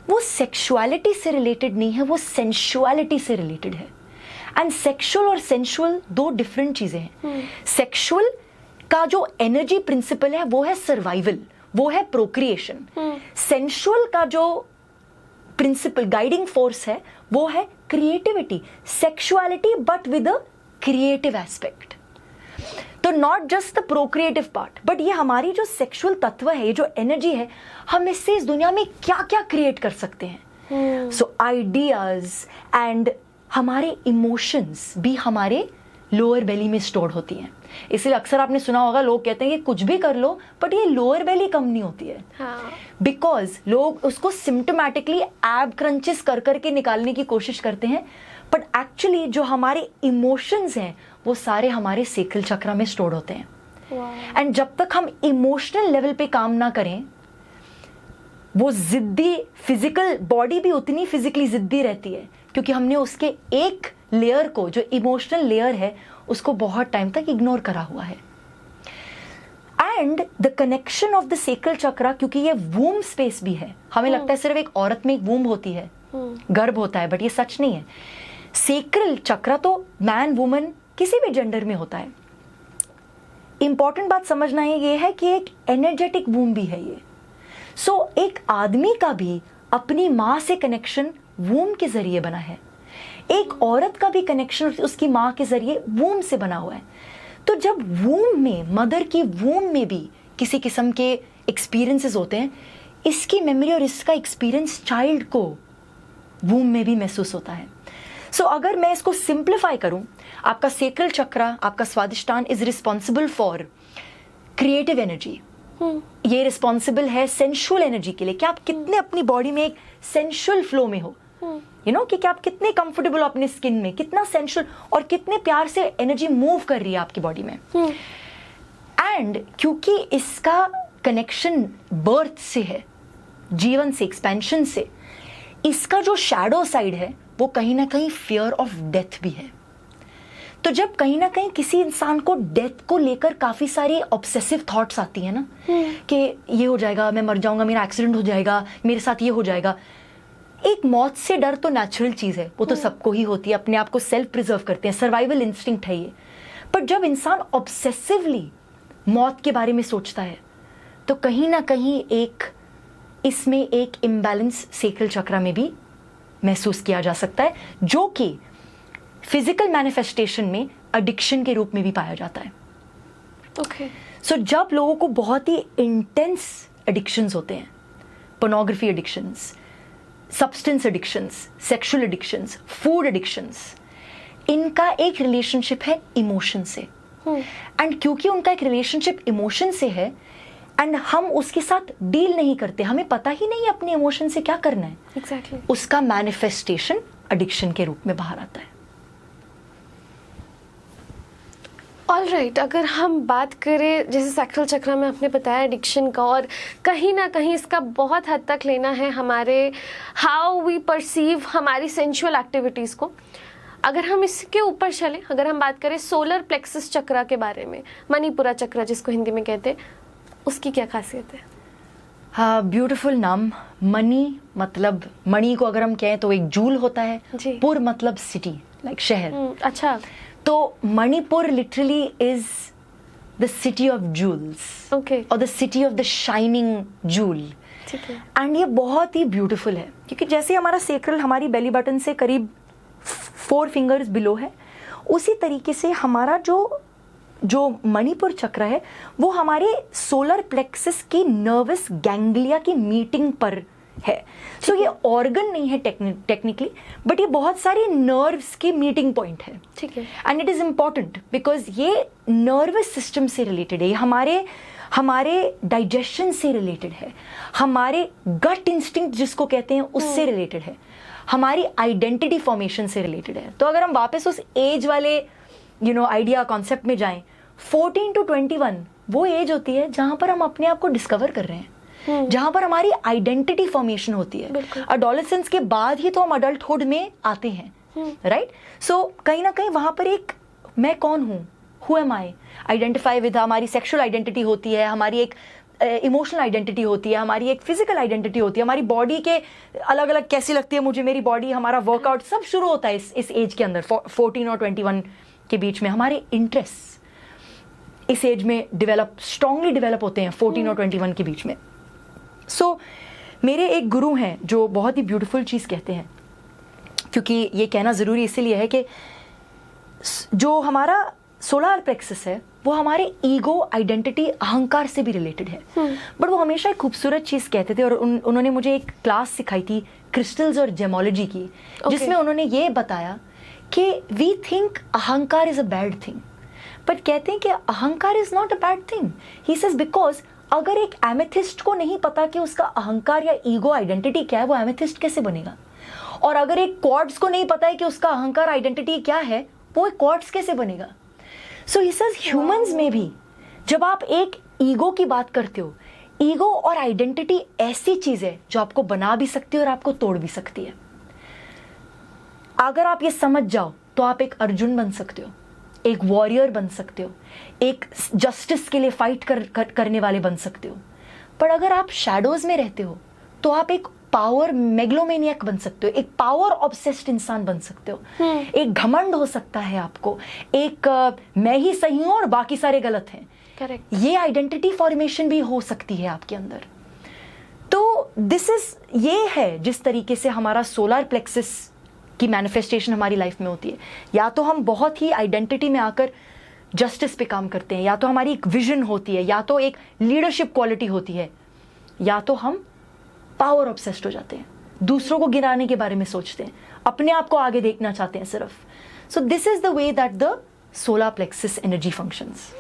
वो सेक्सुअलिटी से रिलेटेड नहीं है, वो सेंसुअलिटी से रिलेटेड है। एंड सेक्सुअल और सेंसुअल दो डिफरेंट चीजें हैं। सेक्सुअल का जो एनर्जी प्रिंसिपल है वो है सर्वाइवल, वो है प्रोक्रिएशन। सेंसुअल का जो प्रिंसिपल गाइडिंग फोर्स है वो है creativity, sexuality but with a creative aspect. तो not just the procreative part, but ये हमारी जो सेक्सुअल तत्व है, ये जो एनर्जी है, हम इससे इस दुनिया में क्या क्या क्रिएट कर सकते हैं। सो आइडियाज एंड हमारे इमोशंस भी हमारे लोअर बेली में स्टोर्ड होती हैं। इसलिए अक्सर आपने सुना होगा लोग कहते हैं कि कुछ भी कर लो बट ये लोअर बेली कम नहीं होती है, बिकॉज लोग उसको सिम्टोमेटिकली एब क्रंचेस कर करके निकालने की कोशिश करते हैं, बट एक्चुअली जो हमारे इमोशंस हैं वो सारे हमारे सेक्रल चक्रा में स्टोर्ड होते हैं। एंड जब तक हम इमोशनल लेवल पे काम ना करें, वो जिद्दी, फिजिकल बॉडी भी उतनी फिजिकली जिद्दी रहती है, क्योंकि हमने उसके एक लेयर को, जो इमोशनल लेयर है, उसको बहुत टाइम तक इग्नोर करा हुआ है। And the connection of the sacral chakra, क्योंकि ये वूम स्पेस भी है, हमें लगता है सिर्फ एक औरत में एक वूम होती है, गर्भ होता है, बट ये सच नहीं है। सेक्रल चक्रा तो मैन वुमन किसी भी जेंडर में होता है। इंपॉर्टेंट बात समझना ये है कि एक एनर्जेटिक वूम भी है ये। सो एक आदमी का भी अपनी माँ से कनेक्शन वूम के जरिए बना है, एक औरत का भी कनेक्शन उसकी माँ के जरिए वूम से बना हुआ है। तो जब वूम में, मदर की वूम में भी किसी किस्म के एक्सपीरियंसेस होते हैं, इसकी मेमोरी और इसका एक्सपीरियंस चाइल्ड को वूम में भी महसूस होता है। सो अगर मैं इसको सिंप्लीफाई करूं, आपका सेक्रल चक्रा, आपका Swadhisthana is responsible for creative energy. ये रिस्पॉन्सिबल है सेंशुअल एनर्जी के लिए, कि आप कितने अपनी बॉडी में एक सेंशुअल फ्लो में हो, यू नो, कि आप कितने कंफर्टेबल हो अपने स्किन में, कितना सेंशुअल और कितने प्यार से एनर्जी मूव कर रही है आपकी बॉडी में। एंड क्योंकि इसका कनेक्शन बर्थ से है, जीवन से, एक्सपेंशन से, इसका जो शैडो साइड है वो कहीं ना कहीं फियर ऑफ डेथ भी है। तो जब कहीं ना कहीं किसी इंसान को डेथ को लेकर काफी सारी ऑब्सेसिव थॉट्स आती है ना, कि ये हो जाएगा, मैं मर जाऊंगा, मेरा एक्सीडेंट हो जाएगा, मेरे साथ ये हो जाएगा, एक मौत से डर तो नेचुरल चीज़ है, वो तो सबको ही होती है, अपने आप को सेल्फ प्रिजर्व करते हैं, सर्वाइवल इंस्टिंक्ट है ये। पर जब इंसान ऑब्सेसिवली मौत के बारे में सोचता है तो कहीं ना कहीं इसमें एक इम्बैलेंस सेक्रल चक्रा में भी महसूस किया जा सकता है, जो कि फिजिकल मैनिफेस्टेशन में एडिक्शन के रूप में भी पाया जाता है। ओके। सो जब लोगों को बहुत ही इंटेंस एडिक्शंस होते हैं, pornography addictions, substance addictions, sexual addictions, food addictions, इनका एक रिलेशनशिप है इमोशन से। एंड क्योंकि उनका एक रिलेशनशिप इमोशन से है एंड हम उसके साथ डील नहीं करते, हमें पता ही नहीं अपने इमोशन से क्या करना है, एग्जैक्टली उसका मैनिफेस्टेशन एडिक्शन के रूप में बाहर आता है। ऑलराइट, अगर हम बात करें जैसे सैक्रल चक्र में आपने बताया एडिक्शन का, और कहीं ना कहीं इसका बहुत हद तक लेना है हमारे हाउ वी परसीव हमारी सेंशुअल एक्टिविटीज़ को। अगर हम इसके ऊपर चलें, अगर हम बात करें सोलर प्लेक्सस चक्र के बारे में, मणिपुरा चक्र जिसको हिंदी में कहते हैं, उसकी क्या खासियत है? हाँ, ब्यूटीफुल नाम। मणि मतलब मणि को अगर हम कहें तो एक जूल होता है, जी। पुर मतलब सिटी, लाइक शहर। अच्छा। तो Manipur literally is the city of jewels, okay. और the city of the shining jewel. ठीक है। एंड ये बहुत ही ब्यूटीफुल है, क्योंकि जैसे हमारा सेक्रल हमारी बेली बटन से करीब 4 फिंगर्स बिलो है, उसी तरीके से हमारा जो मणिपुर चक्र है वो हमारे सोलर प्लेक्सस की नर्वस गैंग्लिया की मीटिंग पर है। सो ये ऑर्गन नहीं है टेक्निकली, बट ये बहुत सारे नर्व्स की मीटिंग पॉइंट है। ठीक है। And it is important because ये नर्वस सिस्टम से रिलेटेड है, ये हमारे डाइजेशन से रिलेटेड है, हमारे गट इंस्टिंक्ट जिसको कहते हैं उससे रिलेटेड है, हमारी आइडेंटिटी फॉर्मेशन से रिलेटेड है। तो अगर हम वापस उस एज वाले आइडिया कॉन्सेप्ट में जाएं, 14 to 21 वो एज होती है जहां पर हम अपने आप को डिस्कवर कर रहे हैं, जहां पर हमारी आइडेंटिटी फॉर्मेशन होती है। एडोलेसेंस के बाद ही तो हम अडल्टहुड में आते हैं, राइट? सो कहीं ना कहीं वहां पर एक मैं कौन हूं, who am I, identify with, हमारी सेक्सुअल आइडेंटिटी होती है, हमारी एक इमोशनल आइडेंटिटी होती है, हमारी एक फिजिकल आइडेंटिटी होती है, हमारी बॉडी के अलग अलग कैसी लगती है मुझे मेरी बॉडी, हमारा वर्कआउट सब शुरू होता है इस एज के अंदर, 14 और 21 के बीच में। हमारे इंटरेस्ट इस एज में स्ट्रांगली डेवलप होते हैं 14 और 21 के बीच में। सो मेरे एक गुरु हैं जो बहुत ही ब्यूटीफुल चीज़ कहते हैं, क्योंकि ये कहना ज़रूरी इसीलिए है कि जो हमारा सोलर प्लेक्सस है वो हमारे ईगो, आइडेंटिटी, अहंकार से भी रिलेटेड है। बट वो हमेशा एक खूबसूरत चीज़ कहते थे, और उन्होंने मुझे एक क्लास सिखाई थी क्रिस्टल्स और जेमोलॉजी की, जिसमें उन्होंने ये बताया कि वी थिंक अहंकार is a bad thing, but कहते हैं कि अहंकार is not a bad thing. He says because अगर एक एमेथिस्ट को नहीं पता कि उसका अहंकार या ईगो आइडेंटिटी क्या है, वो एमेथिस्ट कैसे बनेगा? और अगर एक क्वार्ट्ज को नहीं पता है कि उसका अहंकार आइडेंटिटी क्या है, वो एक क्वार्ट्ज कैसे बनेगा? सो ही सेज ह्यूमंस में भी जब आप एक ईगो की बात करते हो, ईगो और आइडेंटिटी ऐसी चीज है जो आपको बना भी सकती है और आपको तोड़ भी सकती है। अगर आप ये समझ जाओ तो आप एक अर्जुन बन सकते हो, एक वॉरियर बन सकते हो, एक जस्टिस के लिए फाइट करने वाले बन सकते हो। पर अगर आप शैडोज में रहते हो तो आप एक पावर मेगलोमेनियक बन सकते हो, एक पावर ऑब्सेस्ड इंसान बन सकते हो। एक घमंड हो सकता है आपको, एक मैं ही सही हूं और बाकी सारे गलत हैं। करेक्ट। ये आइडेंटिटी फॉर्मेशन भी हो सकती है आपके अंदर। तो ये है जिस तरीके से हमारा सोलर प्लेक्सस की मैनिफेस्टेशन हमारी लाइफ में होती है। या तो हम बहुत ही आइडेंटिटी में आकर जस्टिस पे काम करते हैं, या तो हमारी एक विजन होती है, या तो एक लीडरशिप क्वालिटी होती है, या तो हम पावर ऑब्सेस्ड हो जाते हैं, दूसरों को गिराने के बारे में सोचते हैं, अपने आप को आगे देखना चाहते हैं सिर्फ। So this is the way that the solar plexus energy functions.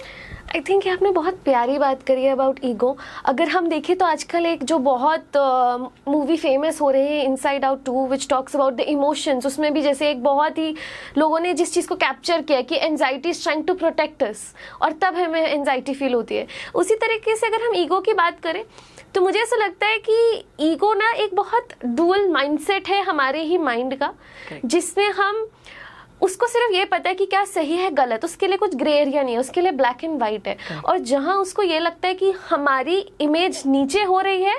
I think आपने बहुत प्यारी बात करी है अबाउट ईगो। अगर हम देखें तो आजकल एक जो बहुत मूवी फेमस हो रही है inside out 2 which talks about the emotions, उसमें भी जैसे एक बहुत ही लोगों ने जिस चीज़ को कैप्चर किया कि anxiety is trying to protect us, और तब हमें एंजाइटी फील होती है। उसी तरीके से अगर हम ईगो की बात करें तो मुझे ऐसा लगता है कि ईगो ना एक बहुत डुअल माइंडसेट है हमारे ही माइंड का, जिसमें हम उसको सिर्फ ये पता है कि क्या सही है गलत, उसके लिए कुछ ग्रे एरिया नहीं है, उसके लिए ब्लैक एंड वाइट है। और जहां उसको ये लगता है कि हमारी इमेज नीचे हो रही है,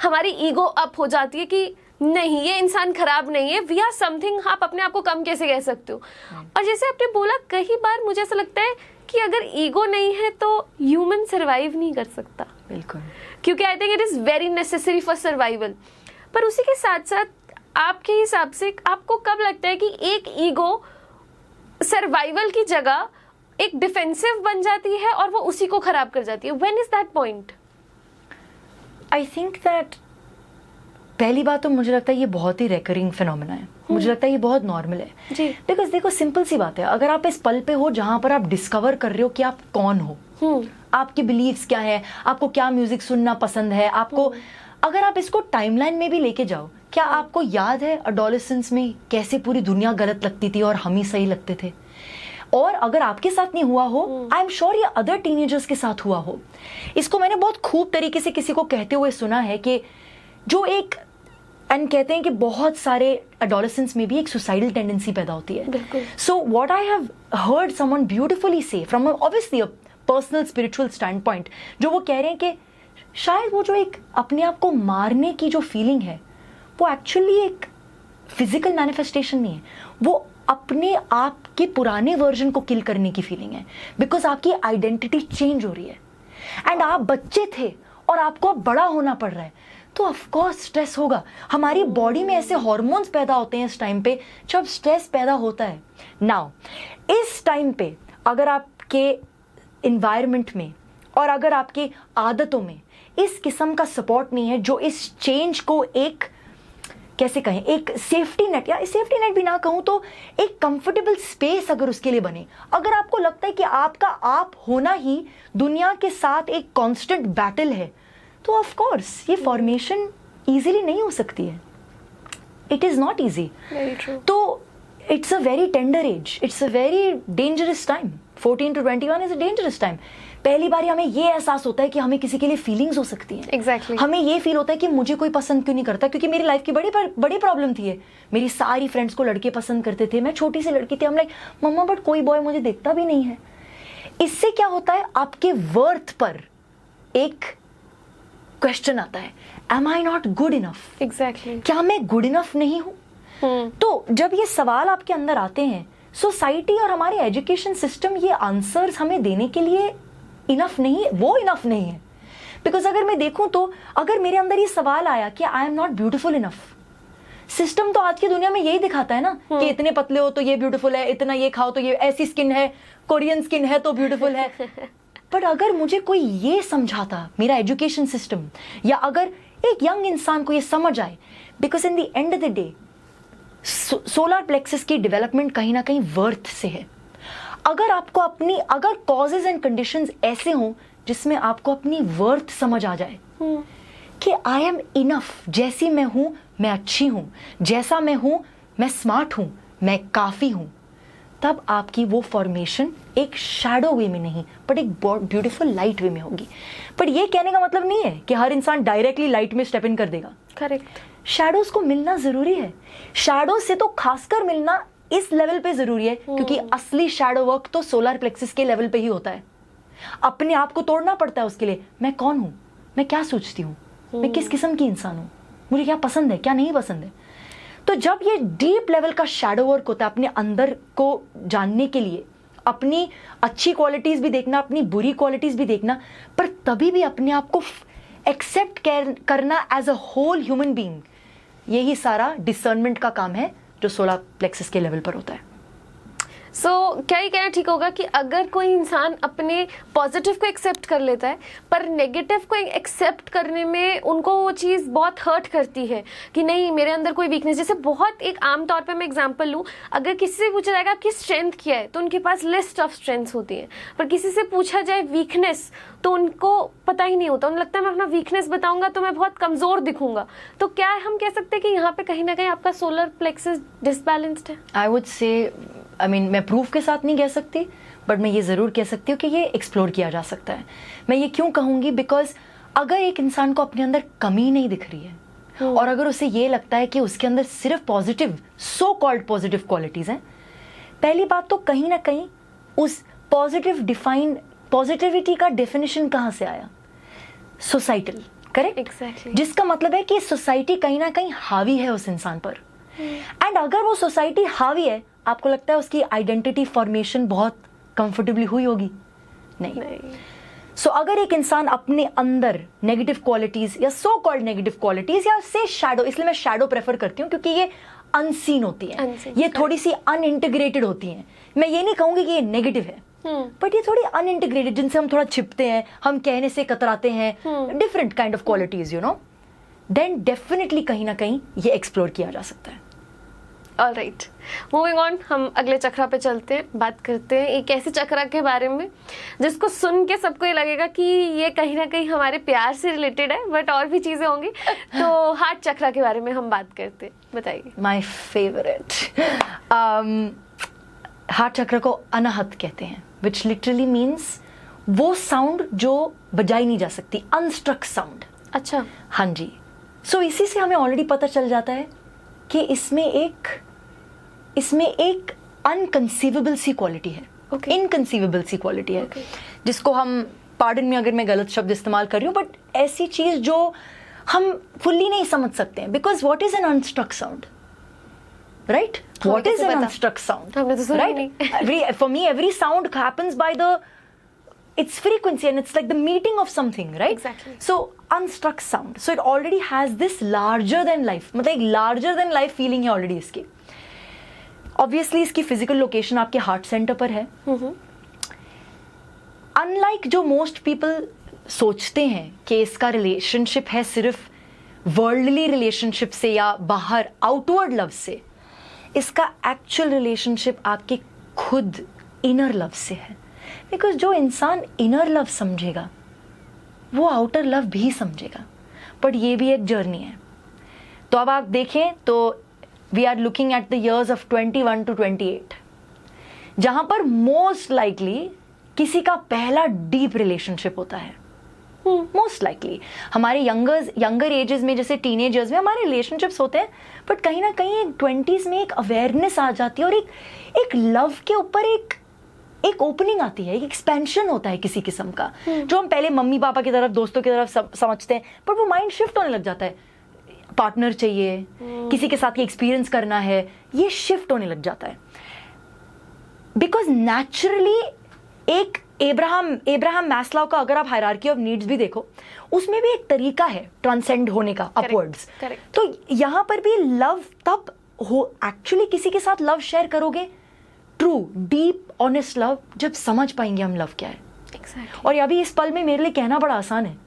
हमारी ईगो अप हो जाती है कि नहीं ये इंसान खराब नहीं है, वी आर समथिंग, आप अपने आप को कम कैसे कह सकते हो। और जैसे आपने बोला, कई बार मुझे ऐसा लगता है कि अगर ईगो नहीं है तो ह्यूमन सरवाइव नहीं कर सकता। बिल्कुल, क्योंकि I think it is very necessary for survival. पर उसी के साथ साथ आपके हिसाब से आपको कब लगता है कि एक ईगो सर्वाइवल की जगह एक डिफेंसिव बन जाती है और वो उसी को खराब कर जाती है? When is that point? I think that पहली बात तो मुझे लगता है ये बहुत ही रेकरिंग फिनोमेना है, मुझे लगता है ये बहुत नॉर्मल है जी। बिकॉज देखो सिंपल सी बात है, अगर आप इस पल पे हो जहां पर आप डिस्कवर कर रहे हो कि आप कौन हो, आपके बिलीव्स क्या है, आपको क्या म्यूजिक सुनना पसंद है, आपको अगर आप इसको टाइमलाइन में भी लेके जाओ, क्या आपको याद है एडोलेसेंस में कैसे पूरी दुनिया गलत लगती थी और हम ही सही लगते थे? और अगर आपके साथ नहीं हुआ हो, आई एम श्योर ये अदर टीनेजर्स के साथ हुआ हो। इसको मैंने बहुत खूब तरीके से किसी को कहते हुए सुना है कि जो एक एंड कहते हैं कि बहुत सारे एडोलेसेंस में भी एक सुसाइडल टेंडेंसी पैदा होती है। So what I have heard someone beautifully say from obviously a personal spiritual standpoint, जो वो कह रहे हैं कि शायद वो जो एक अपने आप को मारने की जो फीलिंग है वो एक्चुअली एक फिजिकल मैनिफेस्टेशन नहीं है, वो अपने आप के पुराने वर्जन को किल करने की फीलिंग है, बिकॉज आपकी आइडेंटिटी चेंज हो रही है एंड आप बच्चे थे और आपको अब बड़ा होना पड़ रहा है, तो ऑफ कोर्स स्ट्रेस होगा। हमारी बॉडी में ऐसे हार्मोन्स पैदा होते हैं इस टाइम पे जब स्ट्रेस पैदा होता है। नाउ इस टाइम पे अगर आपके इन्वायरमेंट में और अगर आपकी आदतों में इस किस्म का सपोर्ट नहीं है जो इस चेंज को एक कैसे कहें, एक सेफ्टी नेट, या सेफ्टी नेट भी ना कहूं तो एक कंफर्टेबल स्पेस अगर उसके लिए बने, अगर आपको लगता है कि आपका आप होना ही दुनिया के साथ एक कांस्टेंट बैटल है, तो ऑफ कोर्स ये फॉर्मेशन इजीली नहीं हो सकती है। It is not easy. तो it's a very tender age, it's a very dangerous time. 14 to 21 is a dangerous time. पहली बार हमें ये एहसास होता है कि हमें किसी के लिए फीलिंग्स हो सकती हैं। Exactly. हमें ये फील होता है कि मुझे कोई पसंद क्यों नहीं करता, क्योंकि मेरी लाइफ की बड़ी प्रॉब्लम थी ये। मेरी सारी फ्रेंड्स को लड़के पसंद करते थे, मैं छोटी सी लड़की थी, हम लाइक मम्मा बट कोई बॉय मुझे देखता भी नहीं है। इससे क्या होता है, आपके वर्थ पर एक क्वेश्चन आता है, am I not good enough? Exactly, क्या मैं गुड इनफ नहीं हूं? तो जब ये सवाल आपके अंदर आते हैं, सोसाइटी और हमारे एजुकेशन सिस्टम ये आंसर्स हमें देने के लिए इनफ नहीं, वो इनफ नहीं है। बिकॉज अगर मैं देखूं तो अगर मेरे अंदर ये सवाल आया कि I am not beautiful enough, system तो आज की दुनिया में यही दिखाता है ना कि इतने पतले हो तो ये ब्यूटीफुल है, इतना ये खाओ तो ये, ऐसी स्किन है, कोरियन स्किन है तो ब्यूटीफुल है। बट अगर मुझे कोई ये समझाता, मेरा एजुकेशन सिस्टम, या अगर एक यंग इंसान को ये समझ आए, because in the end of the day solar plexus की डेवलपमेंट कहीं ना कहीं वर्थ से है। अगर आपको अपनी, अगर कॉजेज एंड कंडीशंस ऐसे हों जिसमें आपको अपनी वर्थ समझ आ जाए कि आई एम इनफ, जैसी मैं हूं मैं अच्छी हूं, जैसा मैं हूं मैं स्मार्ट हूं, मैं काफी हूं, तब आपकी वो फॉर्मेशन एक शैडो वे में नहीं बट एक ब्यूटीफुल लाइट वे में होगी। बट ये कहने का मतलब नहीं है कि हर इंसान डायरेक्टली लाइट में स्टेप इन कर देगा। करेक्ट। शैडोज को मिलना जरूरी है, शैडो से तो खासकर मिलना इस लेवल पे जरूरी है, क्योंकि असली शैडो वर्क तो सोलर प्लेक्सस के लेवल पे ही होता है। अपने आप को तोड़ना पड़ता है उसके लिए। मैं कौन हूं, मैं क्या सोचती हूं, मैं किस किस्म की इंसान हूं, मुझे क्या पसंद है, क्या नहीं पसंद है। तो जब ये डीप लेवल का शैडो वर्क होता है, अपने अंदर को जानने के लिए, अपनी अच्छी क्वालिटीज भी देखना, अपनी बुरी क्वालिटीज भी देखना, पर तभी भी अपने आप को एक्सेप्ट करना as a whole human being, यही सारा डिसर्नमेंट का काम है जो सोलर प्लेक्सस के लेवल पर होता है। सो क्या ये कहना ठीक होगा कि अगर कोई इंसान अपने पॉजिटिव को एक्सेप्ट कर लेता है पर नेगेटिव को एक्सेप्ट करने में उनको वो चीज़ बहुत हर्ट करती है कि नहीं मेरे अंदर कोई वीकनेस, जैसे बहुत एक आम तौर पे मैं एग्जांपल लूँ, अगर किसी से पूछा जाएगा कि स्ट्रेंथ क्या है तो उनके पास लिस्ट ऑफ स्ट्रेंथ्स होती है, पर किसी से पूछा जाए वीकनेस तो उनको पता ही नहीं होता, उन्हें लगता है मैं अपना वीकनेस बताऊंगा तो मैं बहुत कमज़ोर दिखूंगा। तो क्या हम कह सकते हैं कि यहाँ पे कहीं ना कहीं आपका सोलर प्लेक्सस डिसबैलेंस्ड है? I would say, I mean मैं प्रूफ के साथ नहीं कह सकती, बट मैं ये ज़रूर कह सकती हूँ कि ये एक्सप्लोर किया जा सकता है। मैं ये क्यों कहूँगी, बिकॉज अगर एक इंसान को अपने अंदर कमी नहीं दिख रही है और अगर उसे ये लगता है कि उसके अंदर सिर्फ positive, so called positive qualities हैं, पहली बात तो कहीं ना कहीं उस पॉजिटिविटी का डेफिनेशन कहाँ से आया? Societal, correct? Exactly. जिसका मतलब है कि सोसाइटी कहीं ना कहीं हावी है उस इंसान पर, एंड अगर वो सोसाइटी हावी है, आपको लगता है उसकी आइडेंटिटी फॉर्मेशन बहुत कंफर्टेबली हुई होगी? नहीं। सो अगर एक इंसान अपने अंदर नेगेटिव क्वालिटीज या सो कॉल्ड नेगेटिव क्वालिटीज या से शैडो, इसलिए मैं शैडो प्रेफर करती हूँ क्योंकि ये अनसीन होती है, ये थोड़ी सी अनइंटीग्रेटेड होती हैं। मैं ये नहीं कहूंगी कि ये नेगेटिव है, बट ये थोड़ी अनइंटीग्रेटेड, जिनसे हम थोड़ा छिपते हैं, हम कहने से कतराते हैं, different kind of qualities, you know, then definitely कहीं ना कहीं ये एक्सप्लोर किया जा सकता है। ऑल राइट, मूविंग ऑन, हम अगले चक्रा पे चलते हैं, बात करते हैं एक ऐसे चक्रा के बारे में जिसको सुन के सबको ये लगेगा कि ये कहीं ना कहीं हमारे प्यार से रिलेटेड है, बट और भी चीजें होंगी। तो हार्ट चक्रा के बारे में हम बात करते हैं, बताइए। माय फेवरेट, हार्ट चक्र को अनाहत कहते हैं, विच लिटरली मीन्स वो साउंड जो बजाई नहीं जा सकती, अनस्ट्रक साउंड। अच्छा, हाँ जी। सो इसी से हमें ऑलरेडी पता चल जाता है कि इसमें एक अनकंसीवेबल सी क्वालिटी है, इनकंसीवेबल सी क्वालिटी है, जिसको हम, पार्डन में अगर मैं गलत शब्द इस्तेमाल कर रही हूँ, बट ऐसी चीज जो हम फुल्ली नहीं समझ सकते हैं, because what is an unstruck sound, right? What is an unstruck sound, हमने तो सुना नहीं। For me every sound happens by its frequency, and it's like the meeting of something, right? Exactly. So unstruck sound, so it already has this larger than life, मतलब एक larger than life feeling है already इसकी। Obviously इसकी physical location आपके heart center पर है। Unlike जो most people सोचते हैं कि इसका relationship है सिर्फ worldly relationship से या बाहर outward love से, इसका actual relationship आपके खुद inner love से है। बिकॉज जो इंसान इनर लव समझेगा वो आउटर लव भी समझेगा, बट ये भी एक जर्नी है। तो अब आप देखें तो we are looking at the years of 21 to 28, जहां पर मोस्ट लाइकली किसी का पहला डीप रिलेशनशिप होता है। मोस्ट लाइकली हमारे यंगर एजेस में, जैसे टीनेजर्स में हमारे रिलेशनशिप्स होते हैं, बट कहीं ना कहीं 20s में एक अवेयरनेस आ जाती है और एक लव के ऊपर एक ओपनिंग आती है, एक एक्सपेंशन होता है किसी किस्म का, जो हम पहले मम्मी पापा की तरफ, दोस्तों की तरफ समझते हैं, पर वो माइंड शिफ्ट होने लग जाता है। पार्टनर चाहिए, किसी के साथ ये एक्सपीरियंस करना है, ये शिफ्ट होने लग जाता है। बिकॉज नेचुरली एक एब्राहम मैस्लाव का अगर आप हायरार्की ऑफ नीड्स भी देखो, उसमें भी एक तरीका है ट्रांसेंड होने का, अपवर्ड्स। तो यहां पर भी लव तब हो, एक्चुअली किसी के साथ लव शेयर करोगे, ट्रू डीप ऑनेस्ट लव, जब समझ पाएंगे हम लव क्या है। exactly. और अभी इस पल में मेरे लिए कहना बड़ा आसान है,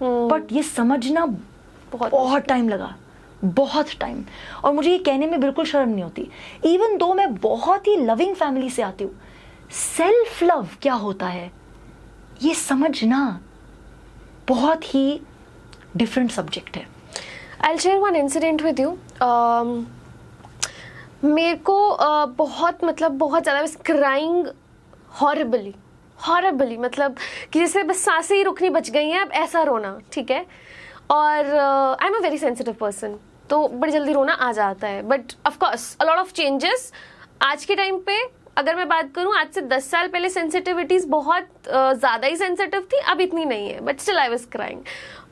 बट ये समझना बहुत टाइम लगा, बहुत टाइम। और मुझे ये कहने में बिल्कुल शर्म नहीं होती, इवन दो मैं बहुत ही लविंग फैमिली से आती हूँ। सेल्फ लव क्या होता है ये समझना बहुत ही डिफरेंट सब्जेक्ट है। I'll share one incident with you. मेरे को बहुत ज़्यादा क्राइंग हॉरेबली, मतलब कि जैसे बस सांसें ही रुकनी बच गई हैं, अब ऐसा रोना, ठीक है। और I am a very sensitive person, तो बड़ी जल्दी रोना आ जाता है, but of course a lot of changes. आज के टाइम पे अगर मैं बात करूं, आज से 10 साल पहले सेंसिटिविटीज़ बहुत ज़्यादा ही सेंसिटिव थी, अब इतनी नहीं है, but still I was crying.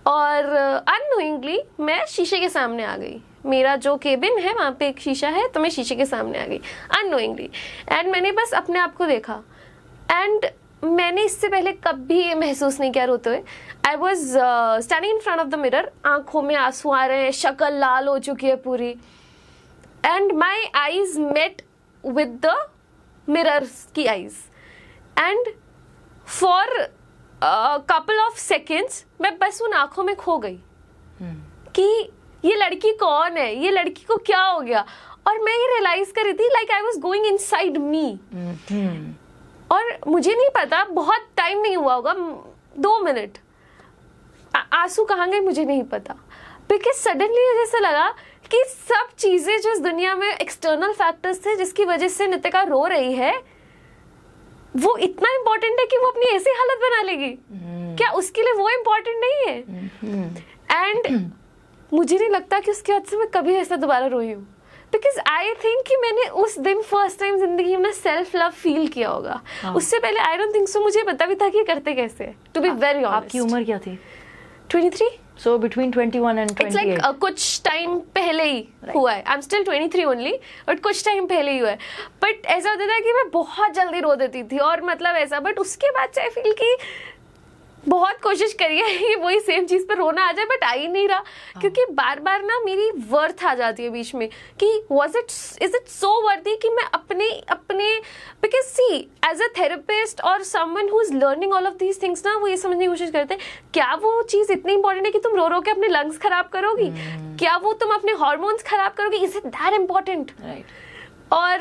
और अननोइंगली मैं शीशे के सामने आ गई, मेरा जो केबिन है वहाँ पे एक शीशा है, तो मैं शीशे के सामने आ गई अननोइंगली, एंड मैंने बस अपने आप को देखा, एंड मैंने इससे पहले कभी ये महसूस नहीं किया रोते हुए। I was standing in front of the mirror, आंखों में आंसू आ रहे हैं, शक्ल लाल हो चुकी है पूरी, and my eyes met with the mirrors की eyes, and for couple of seconds मैं बस उन आंखों में खो गई कि ये लड़की कौन है, ये लड़की को क्या हो गया। और मैं ये रियलाइज कर रही थी, like I was going inside me, और मुझे नहीं पता, बहुत टाइम नहीं हुआ होगा, 2 मिनट, आंसू कहाँ गए मुझे नहीं पता, बिकॉज सडनली मुझे ऐसा लगा कि सब चीजें जो इस दुनिया में एक्सटर्नल फैक्टर्स थे जिसकी वजह से नितिका रो रही है, वो इतना इम्पोर्टेंट है कि वो अपनी ऐसी हालत बना लेगी, क्या उसके लिए वो इम्पोर्टेंट नहीं है। एंड मुझे नहीं लगता कि उसके बाद से मैं कभी ऐसा दोबारा रोई हूँ, बिकॉज आई थिंक कि मैंने उस दिन फर्स्ट टाइम जिंदगी में सेल्फ लव फील किया होगा। उससे पहले आई डोंट थिंक सो मुझे पता भी था कि करते कैसे, टू बी वेरी ऑनेस्ट। आपकी उम्र क्या थी? 23। So between 21 and 28. It's like कुछ टाइम पहले ही हुआ है. I am still 23 only, but कुछ टाइम पहले ही हुआ है. बट ऐसा होता था कि मैं बहुत जल्दी रो देती थी और मतलब ऐसा. बट उसके बाद से आई फील कि बहुत कोशिश करी है कि वही सेम चीज़ पर रोना आ जाए, बट आ ही नहीं रहा. क्योंकि बार बार ना मेरी वर्थ आ जाती है बीच में कि इज इट सो वर्दी कि मैं अपने because see as a therapist और someone who is learning all of these things ना, वो ये समझने की कोशिश करते हैं क्या वो चीज़ इतनी इंपॉर्टेंट है कि तुम रो रो के अपने लंग्स खराब करोगी. क्या वो तुम अपने हार्मोन्स खराब करोगी. Is it that important. और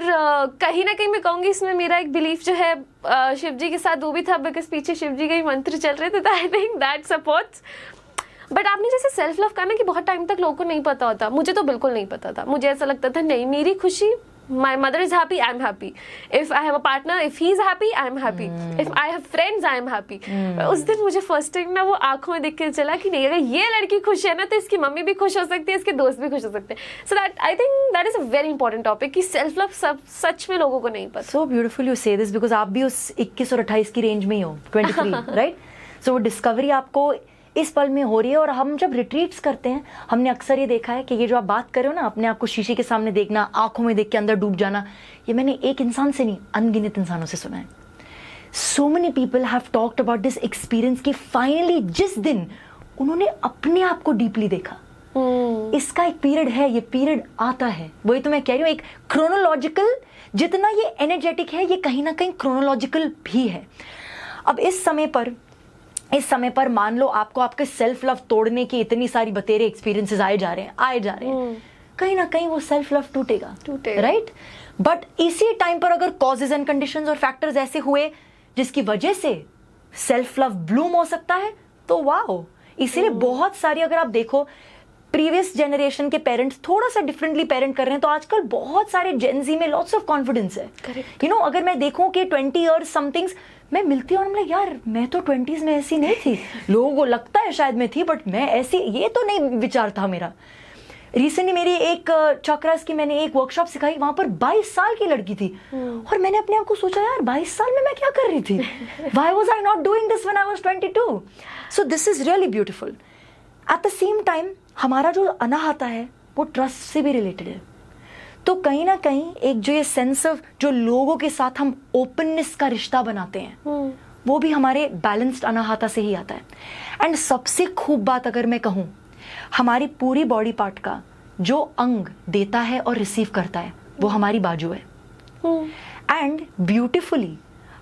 कहीं ना कहीं मैं कहूँगी इसमें मेरा एक बिलीफ जो है शिव जी के साथ वो भी था, बिकॉज पीछे शिव जी के ही मंत्र चल रहे थे. तो I think that supports. But आपने जैसे सेल्फ लव कहा ना कि बहुत टाइम तक लोगों को नहीं पता होता. मुझे तो बिल्कुल नहीं पता था. मुझे ऐसा लगता था नहीं, मेरी खुशी, my mother is happy, I'm happy. If I have a partner, if he's happy, I'm happy. If I have friends, I'm happy. उस दिन मुझे फर्स्ट टाइम ना वो आंखों में देख के चला कि नहीं, अगर ये लड़की खुश है ना तो इसकी मम्मी भी खुश हो सकती है, इसके दोस्त भी खुश हो सकते हैं. So that I think that is a very important topic कि सेल्फ लव सब सच में लोगों को नहीं पता. So beautiful you say this because आप भी उस 21 और 28 की रेंज में ही हो, 23, राइट. सो वो डिस्कवरी आपको इस पल में हो रही है. और हम जब रिट्रीट्स करते हैं, हमने अक्सर ये देखा है कि ये जो आप बात कर रहे हो ना, अपने आप को शीशे के सामने देखना, आंखों में देख के अंदर डूब जाना, ये मैंने एक इंसान से नहीं, अनगिनत इंसानों से सुना है. So many people have talked about this experience कि फाइनली जिस दिन उन्होंने अपने आप को डीपली देखा, इसका एक पीरियड है, ये पीरियड आता है. वही तो मैं कह रही हूँ, एक क्रोनोलॉजिकल, जितना ये एनर्जेटिक है, ये कहीं ना कहीं क्रोनोलॉजिकल भी है. अब इस समय पर मान लो आपको आपके सेल्फ लव तोड़ने की इतनी सारी बतेरे एक्सपीरियंसेस आए जा रहे हैं. कहीं ना कहीं वो सेल्फ लव टूटेगा, राइट. बट इसी टाइम पर अगर कॉजेज एंड कंडीशंस और फैक्टर्स ऐसे हुए जिसकी वजह से सेल्फ लव ब्लूम हो सकता है, तो वाओ. इसीलिए बहुत सारी, अगर आप देखो प्रीवियस जनरेशन के पेरेंट्स थोड़ा सा डिफरेंटली पेरेंट कर रहे हैं, तो आजकल बहुत सारे जेनजी में लॉट्स ऑफ कॉन्फिडेंस है. यू नो, अगर मैं देखूं कि 20 इयर्स समथिंग्स मैं मिलती हूँ और यार मैं तो 20s में ऐसी नहीं थी, लोगों को लगता है शायद मैं थी, बट मैं ऐसी, ये तो नहीं विचार था मेरा. रिसेंटली मेरी एक चक्रास की मैंने एक वर्कशॉप सिखाई, वहां पर 22 साल की लड़की थी. और मैंने अपने आप को सोचा यार 22 साल में मैं क्या कर रही थी, why was I not doing this when I was 22. So this is really beautiful. At the same time हमारा जो अनाहता है वो ट्रस्ट से भी रिलेटेड है. तो कहीं ना कहीं एक जो ये सेंस ऑफ जो लोगों के साथ हम ओपननेस का रिश्ता बनाते हैं, वो भी हमारे बैलेंस्ड अनाहता से ही आता है. एंड सबसे खूब बात अगर मैं कहूँ, हमारी पूरी बॉडी पार्ट का जो अंग देता है और रिसीव करता है वो हमारी बाजू है. एंड ब्यूटिफुली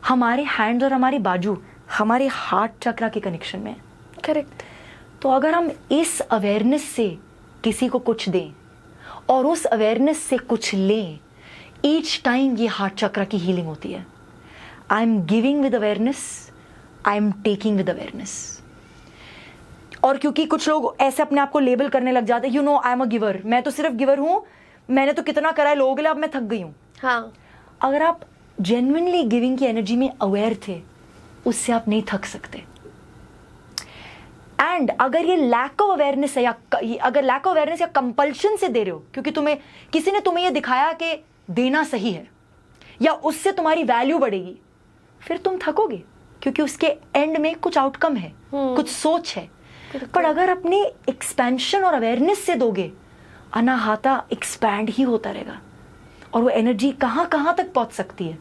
हमारे हैंड्स और हमारी बाजू हमारे हार्ट चक्रा के कनेक्शन में है. करेक्ट. तो अगर हम इस अवेयरनेस से किसी को कुछ दें और उस अवेयरनेस से कुछ लें, ईच टाइम ये हार्ट चक्रा की हीलिंग होती है. I am giving with awareness, I am taking with awareness. और क्योंकि कुछ लोग ऐसे अपने आप को लेबल करने लग जाते हैं, you know I am a giver, मैं तो सिर्फ गिवर हूं, मैंने तो कितना करा है लोगों के लिए, अब मैं थक गई हूं. हाँ. अगर आप जेन्युइनली गिविंग की एनर्जी में अवेयर थे, उससे आप नहीं थक सकते. एंड अगर ये लैक ऑफ अवेयरनेस है, या अगर लैक ऑफ अवेयरनेस या कंपल्शन से दे रहे हो क्योंकि किसी ने तुम्हें ये दिखाया कि देना सही है या उससे तुम्हारी वैल्यू बढ़ेगी, फिर तुम थकोगे क्योंकि उसके एंड में कुछ आउटकम है, कुछ सोच है. पर अगर अपने एक्सपेंशन और अवेयरनेस से दोगे, अनाहता एक्सपैंड ही होता रहेगा और वो एनर्जी कहाँ कहाँ तक पहुंच सकती है.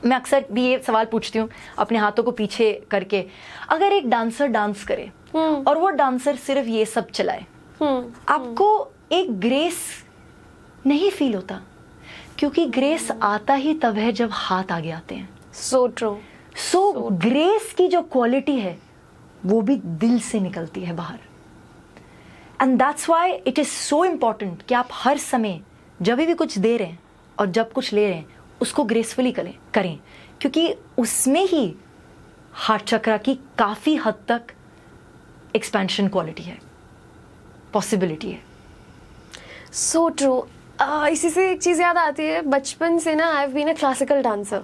मैं अक्सर भी ये सवाल पूछती हूँ अपने हाथों को पीछे करके, अगर एक डांसर डांस करे और वो डांसर सिर्फ ये सब चलाए, आपको एक ग्रेस नहीं फील होता, क्योंकि ग्रेस आता ही तब है जब हाथ आगे आते हैं. So true. सो ग्रेस की जो क्वालिटी है वो भी दिल से निकलती है बाहर. And that's why it is so important कि आप हर समय जब भी कुछ दे रहे हैं और जब कुछ ले रहे हैं उसको ग्रेसफुली करें, क्योंकि उसमें ही हार्ट चक्रा की काफी हद तक एक्सपेंशन क्वालिटी है, पॉसिबिलिटी है. So true. इसी से एक चीज़ याद आती है, बचपन से ना I have been a classical dancer.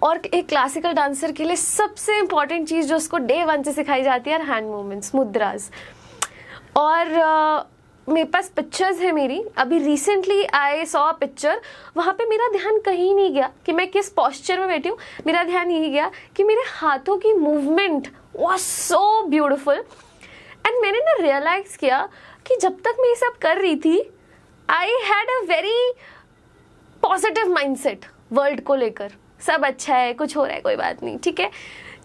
और एक क्लासिकल डांसर के लिए सबसे इम्पॉर्टेंट चीज़ जो उसको डे 1 से सिखाई जाती है, हैंड मूवमेंट्स, मुद्रास. और मेरे पास पिक्चर्स है मेरी, अभी recently I saw a picture, वहाँ पे मेरा ध्यान कहीं नहीं गया कि मैं किस पोस्चर में बैठी हूँ, मेरा ध्यान यही गया कि मेरे हाथों की movement was so beautiful. And मैंने ना रियलाइज किया कि जब तक मैं ये सब कर रही थी I had a very positive mindset world को लेकर, सब अच्छा है, कुछ हो रहा है, कोई बात नहीं, ठीक है।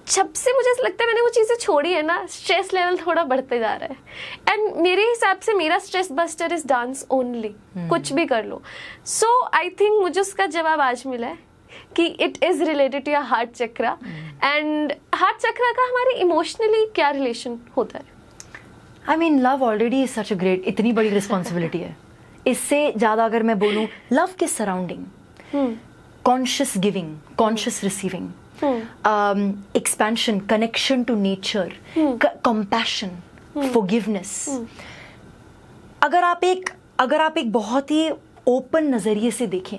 जब से मुझे ऐसा लगता है मैंने वो चीज़ें छोड़ी है ना, स्ट्रेस लेवल थोड़ा बढ़ते जा रहा है। एंड मेरे हिसाब से मेरा stress buster is dance only, कुछ भी कर लो। सो आई थिंक मुझे उसका जवाब आज मिला है कि it is related to your heart chakra. And heart chakra का हमारे इमोशनली क्या रिलेशन होता है? I mean love already is such a great, इतनी बड़ी रिस्पॉन्सिबिलिटी है। इससे ज़्यादा अगर मैं बोलूँ, लव के surrounding conscious giving, conscious receiving, expansion, connection to nature, compassion, forgiveness. अगर आप एक बहुत ही ओपन नजरिए से देखें,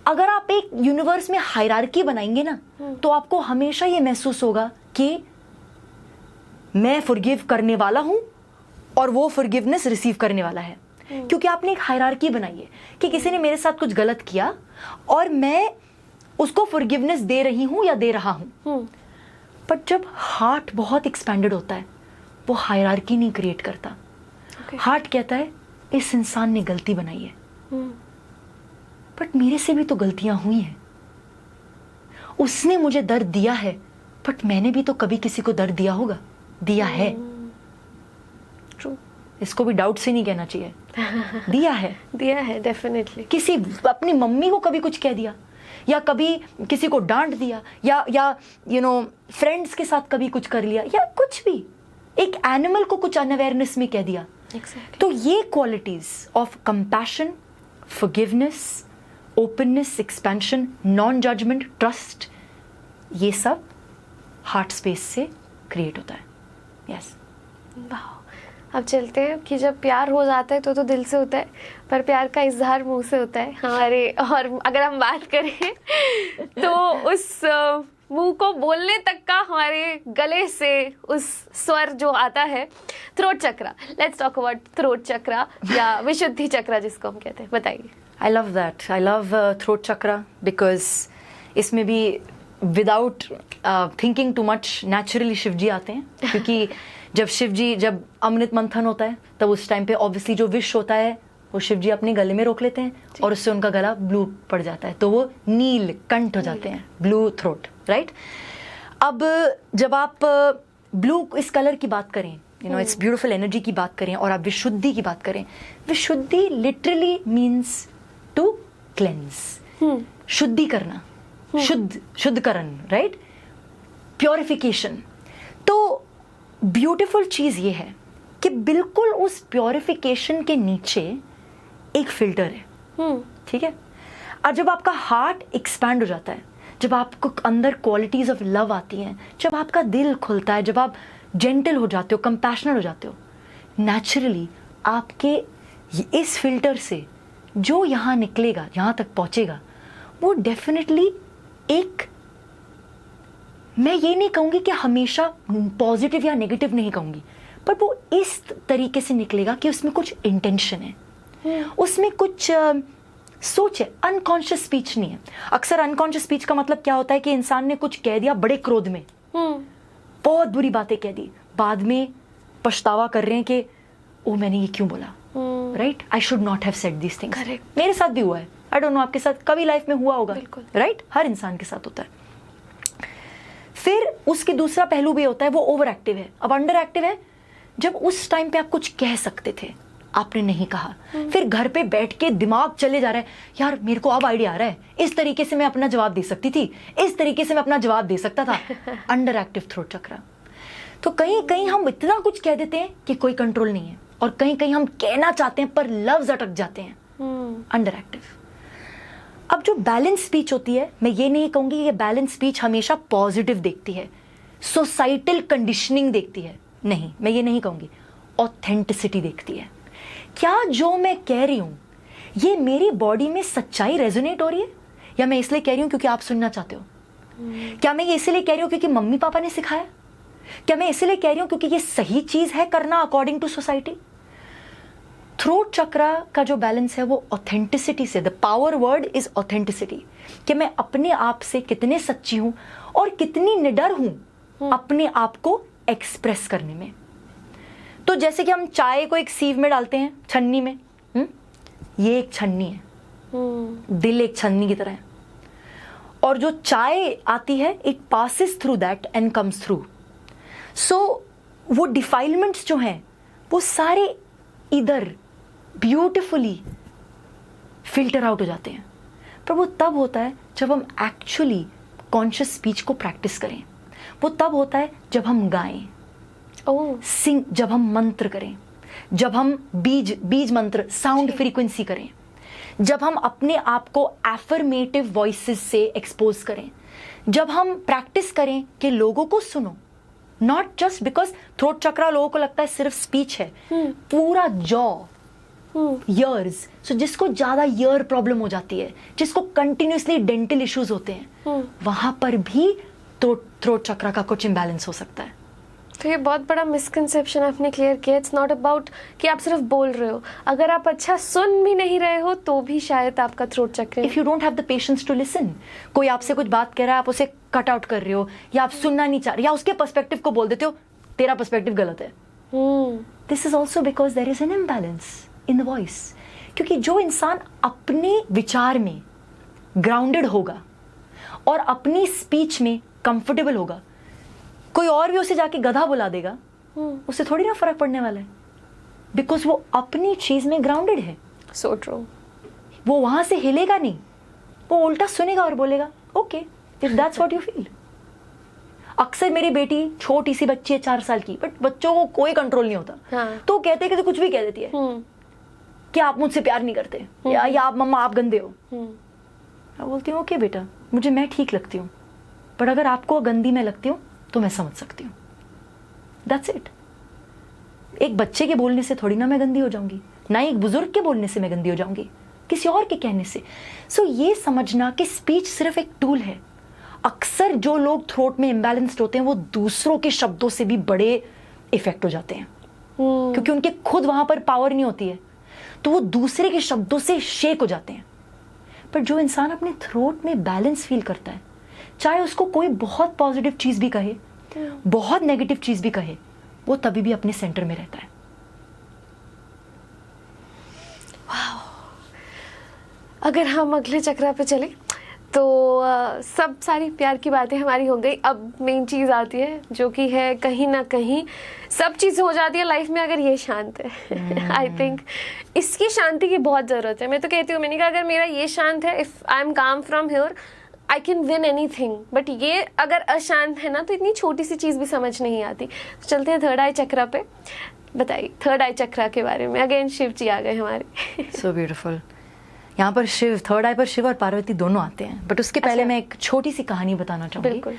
अगर आप एक यूनिवर्स में हायरार्की बनाएंगे ना, तो आपको हमेशा ये महसूस होगा कि मैं फॉरगिव करने वाला हूं और वो फॉरगिवनेस रिसीव करने वाला है। क्योंकि आपने एक हायरार्की बनाई है कि किसी ने मेरे साथ कुछ गलत किया और मैं उसको फॉरगिवनेस दे रही हूं या दे रहा हूं। बट जब हार्ट बहुत एक्सपेंडेड होता है, वो हायरार्की नहीं क्रिएट करता। हार्ट कहता है इस इंसान ने गलती बनाई है, बट मेरे से भी तो गलतियां हुई हैं। उसने मुझे दर्द दिया है, बट मैंने भी तो कभी किसी को दर्द दिया होगा, दिया है। ट्रू, इसको भी डाउट से नहीं कहना चाहिए, दिया है, दिया है डेफिनेटली। किसी अपनी मम्मी को कभी कुछ कह दिया, या कभी किसी को डांट दिया, या यू नो फ्रेंड्स के साथ कभी कुछ कर लिया, या कुछ भी, एक एनिमल को कुछ अनअवेयरनेस में कह दिया। Exactly. तो ये qualities of compassion, forgiveness, openness, expansion, non judgement, trust, ये सब हार्ट स्पेस से क्रिएट होता है। यस। वाह, अब चलते हैं कि जब प्यार हो जाता है तो दिल से होता है, पर प्यार का इजहार मुंह से होता है हमारे। और अगर हम बात करें तो उस मुंह को बोलने तक का हमारे गले से उस स्वर जो आता है, throat chakra. Let's talk about throat chakra या विशुद्धि चक्रा जिसको हम कहते हैं, बताइए। I love that, I love throat chakra because इसमें भी without thinking too much naturally Shiv ji आते हैं। क्योंकि जब अमृत मंथन होता है, तब उस टाइम पे ऑब्वियसली जो विश होता है वो शिव जी अपने गले में रोक लेते हैं और उससे उनका गला ब्लू पड़ जाता है, तो वो नील कंठ हो जाते हैं, ब्लू थ्रोट, राइट। अब जब आप ब्लू इस कलर की बात करें, you know it's beautiful energy की बात करें, और आप विशुद्धि की बात करें, विशुद्धि लिटरली मीन्स टू क्लेंस, शुद्धि करना, शुद्धकरण, राइट, प्योरिफिकेशन। तो ब्यूटीफुल चीज ये है कि बिल्कुल उस प्योरिफिकेशन के नीचे एक फिल्टर है, ठीक है। और जब आपका हार्ट एक्सपैंड हो जाता है, जब आपको अंदर क्वालिटीज ऑफ लव आती हैं, जब आपका दिल खुलता है, जब आप जेंटल हो जाते हो, कंपैशनेट हो जाते हो, नेचुरली आपके इस फिल्टर से जो यहाँ निकलेगा, यहाँ तक पहुंचेगा, वो डेफिनेटली एक, मैं ये नहीं कहूंगी कि हमेशा पॉजिटिव या नेगेटिव नहीं कहूंगी, पर वो इस तरीके से निकलेगा कि उसमें कुछ इंटेंशन है, उसमें कुछ सोच है, अनकॉन्शियस स्पीच नहीं है। अक्सर अनकॉन्शियस स्पीच का मतलब क्या होता है कि इंसान ने कुछ कह दिया बड़े क्रोध में, बहुत बुरी बातें कह दी, बाद में पछतावा कर रहे हैं कि ओ मैंने ये क्यों बोला, right, I should not have said this things. मेरे साथ भी हुआ है, आई डोंट नो आपके साथ कभी लाइफ में हुआ होगा, राइट, हर इंसान के साथ होता है। फिर उसके दूसरा पहलू भी होता है, वो ओवर एक्टिव है। अब अंडर एक्टिव है, जब उस टाइम पे आप कुछ कह सकते थे, आपने नहीं कहा, फिर घर पे बैठ के दिमाग चले जा रहा है, यार मेरे को अब आइडिया आ रहा है, इस तरीके से मैं अपना जवाब दे सकती थी, इस तरीके से मैं अपना जवाब दे सकता था। अंडर एक्टिव थ्रोट चक्रा। तो कहीं कहीं हम इतना कुछ कह देते हैं कि कोई कंट्रोल नहीं है, और कहीं कहीं हम कहना चाहते हैं पर लफ्ज अटक जाते हैं, अंडर एक्टिव। अब जो बैलेंस स्पीच होती है, मैं ये नहीं कहूंगी कि बैलेंस स्पीच हमेशा पॉजिटिव देखती है, सोसाइटल कंडीशनिंग देखती है, नहीं, मैं ये नहीं कहूंगी, ऑथेंटिसिटी देखती है। क्या जो मैं कह रही हूं ये मेरी बॉडी में सच्चाई रेजोनेट हो रही है, या मैं इसलिए कह रही हूं क्योंकि आप सुनना चाहते हो? क्या मैं ये इसलिए कह रही हूं क्योंकि मम्मी पापा ने सिखाया? क्या मैं इसलिए कह रही हूं क्योंकि ये सही चीज है करना अकॉर्डिंग टू सोसाइटी? थ्रोट चक्रा का जो बैलेंस है वो ऑथेंटिसिटी से, the power word is authenticity, कि मैं अपने आप से कितने सच्ची हूं और कितनी निडर हूं अपने आप को एक्सप्रेस करने में। तो जैसे कि हम चाय को एक सीव में डालते हैं, छन्नी में, ये एक छन्नी है, दिल एक छन्नी की तरह है, और जो चाय आती है it passes through that and comes through. So वो डिफाइलमेंट्स जो हैं वो सारे इधर ब्यूटिफुली फिल्टर आउट हो जाते हैं। पर वो तब होता है जब हम एक्चुअली कॉन्शियस स्पीच को प्रैक्टिस करें। वो तब होता है जब हम गाएं, सिंग, जब हम मंत्र करें, जब हम बीज मंत्र साउंड फ्रीक्वेंसी करें, जब हम अपने आप को एफर्मेटिव वॉइसेस से एक्सपोज करें, जब हम प्रैक्टिस करें कि लोगों को सुनो, नॉट जस्ट बिकॉज थ्रोट चक्रा लोगों को लगता है सिर्फ स्पीच है, पूरा जॉ, ईयर्स। सो जिसको ज्यादा ईयर प्रॉब्लम हो जाती है, जिसको कंटिन्यूसली डेंटल इश्यूज होते हैं, वहां पर भी थ्रोट चक्रा का कुछ इम्बैलेंस हो सकता है। तो ये बहुत बड़ा मिसकंसेप्शन आपने क्लियर किया। इट्स नॉट अबाउट कि आप सिर्फ बोल रहे हो, अगर आप अच्छा सुन भी नहीं रहे हो तो भी शायद आपका throat chakra, if you don't have the patience to listen, कोई आपसे कुछ बात कह रहा है, आप उसे कट आउट कर रहे हो, या आप सुनना नहीं चाह रहे, या उसके पर्सपेक्टिव को बोल देते हो तेरा पर्सपेक्टिव गलत है, this is also because there is an imbalance in the voice. क्योंकि जो इंसान अपने विचार में ग्राउंडेड होगा और अपनी स्पीच में कंफर्टेबल होगा, कोई और भी उसे जाके गधा बुला देगा, उससे थोड़ी ना फर्क पड़ने वाला है, बिकॉज वो अपनी चीज में ग्राउंडेड है। So true. वो वहां से हिलेगा नहीं, वो उल्टा सुनेगा और बोलेगा okay if that's what you feel. अक्सर मेरी बेटी छोटी सी बच्ची है 4 साल की, बट बच्चों को कोई कंट्रोल नहीं होता, हाँ। तो कहते कि तो कुछ भी कह देती है कि आप मुझसे प्यार नहीं करते, या आप मम्मा आप गंदे हो। मैं बोलती हूँ ओके बेटा, मुझे मैं ठीक लगती हूँ, पर अगर आपको गंदी मैं लगती हूँ तो मैं समझ सकती हूँ, दैट्स इट। एक बच्चे के बोलने से थोड़ी ना मैं गंदी हो जाऊंगी, ना एक बुजुर्ग के बोलने से मैं गंदी हो जाऊंगी, किसी और के कहने से। सो ये समझना कि स्पीच सिर्फ एक टूल है। अक्सर जो लोग थ्रोट में इम्बैलेंस्ड होते हैं वो दूसरों के शब्दों से भी बड़े इफेक्ट हो जाते हैं, क्योंकि उनके खुद वहां पर पावर नहीं होती है, तो वो दूसरे के शब्दों से शेक हो जाते हैं। पर जो इंसान अपने थ्रोट में बैलेंस फील करता है, चाहे उसको कोई बहुत पॉजिटिव चीज भी कहे, बहुत नेगेटिव चीज भी कहे, वो तभी भी अपने सेंटर में रहता है। अगर हम अगले चक्रा पे चले तो सब सारी प्यार की बातें हमारी हो गई। अब मेन चीज़ आती है जो कि है कहीं ना कहीं सब चीज़ हो जाती है लाइफ में अगर ये शांत है। आई थिंक इसकी शांति की बहुत ज़रूरत है। मैं तो कहती हूँ, मैंने कहा अगर मेरा ये शांत है, इफ़ आई एम काम from here I can win any thing, but ये अगर अशांत है ना तो इतनी छोटी सी चीज़ भी समझ नहीं आती। तो चलते हैं थर्ड आई चक्रा पे। बताइए थर्ड आई चक्रा के बारे में। अगेन शिव जी आ गए हमारे। So beautiful. यहाँ पर शिव, थर्ड आई पर शिव और पार्वती दोनों आते हैं, बट उसके पहले मैं एक छोटी सी कहानी बताना चाहूँगी। बिल्कुल।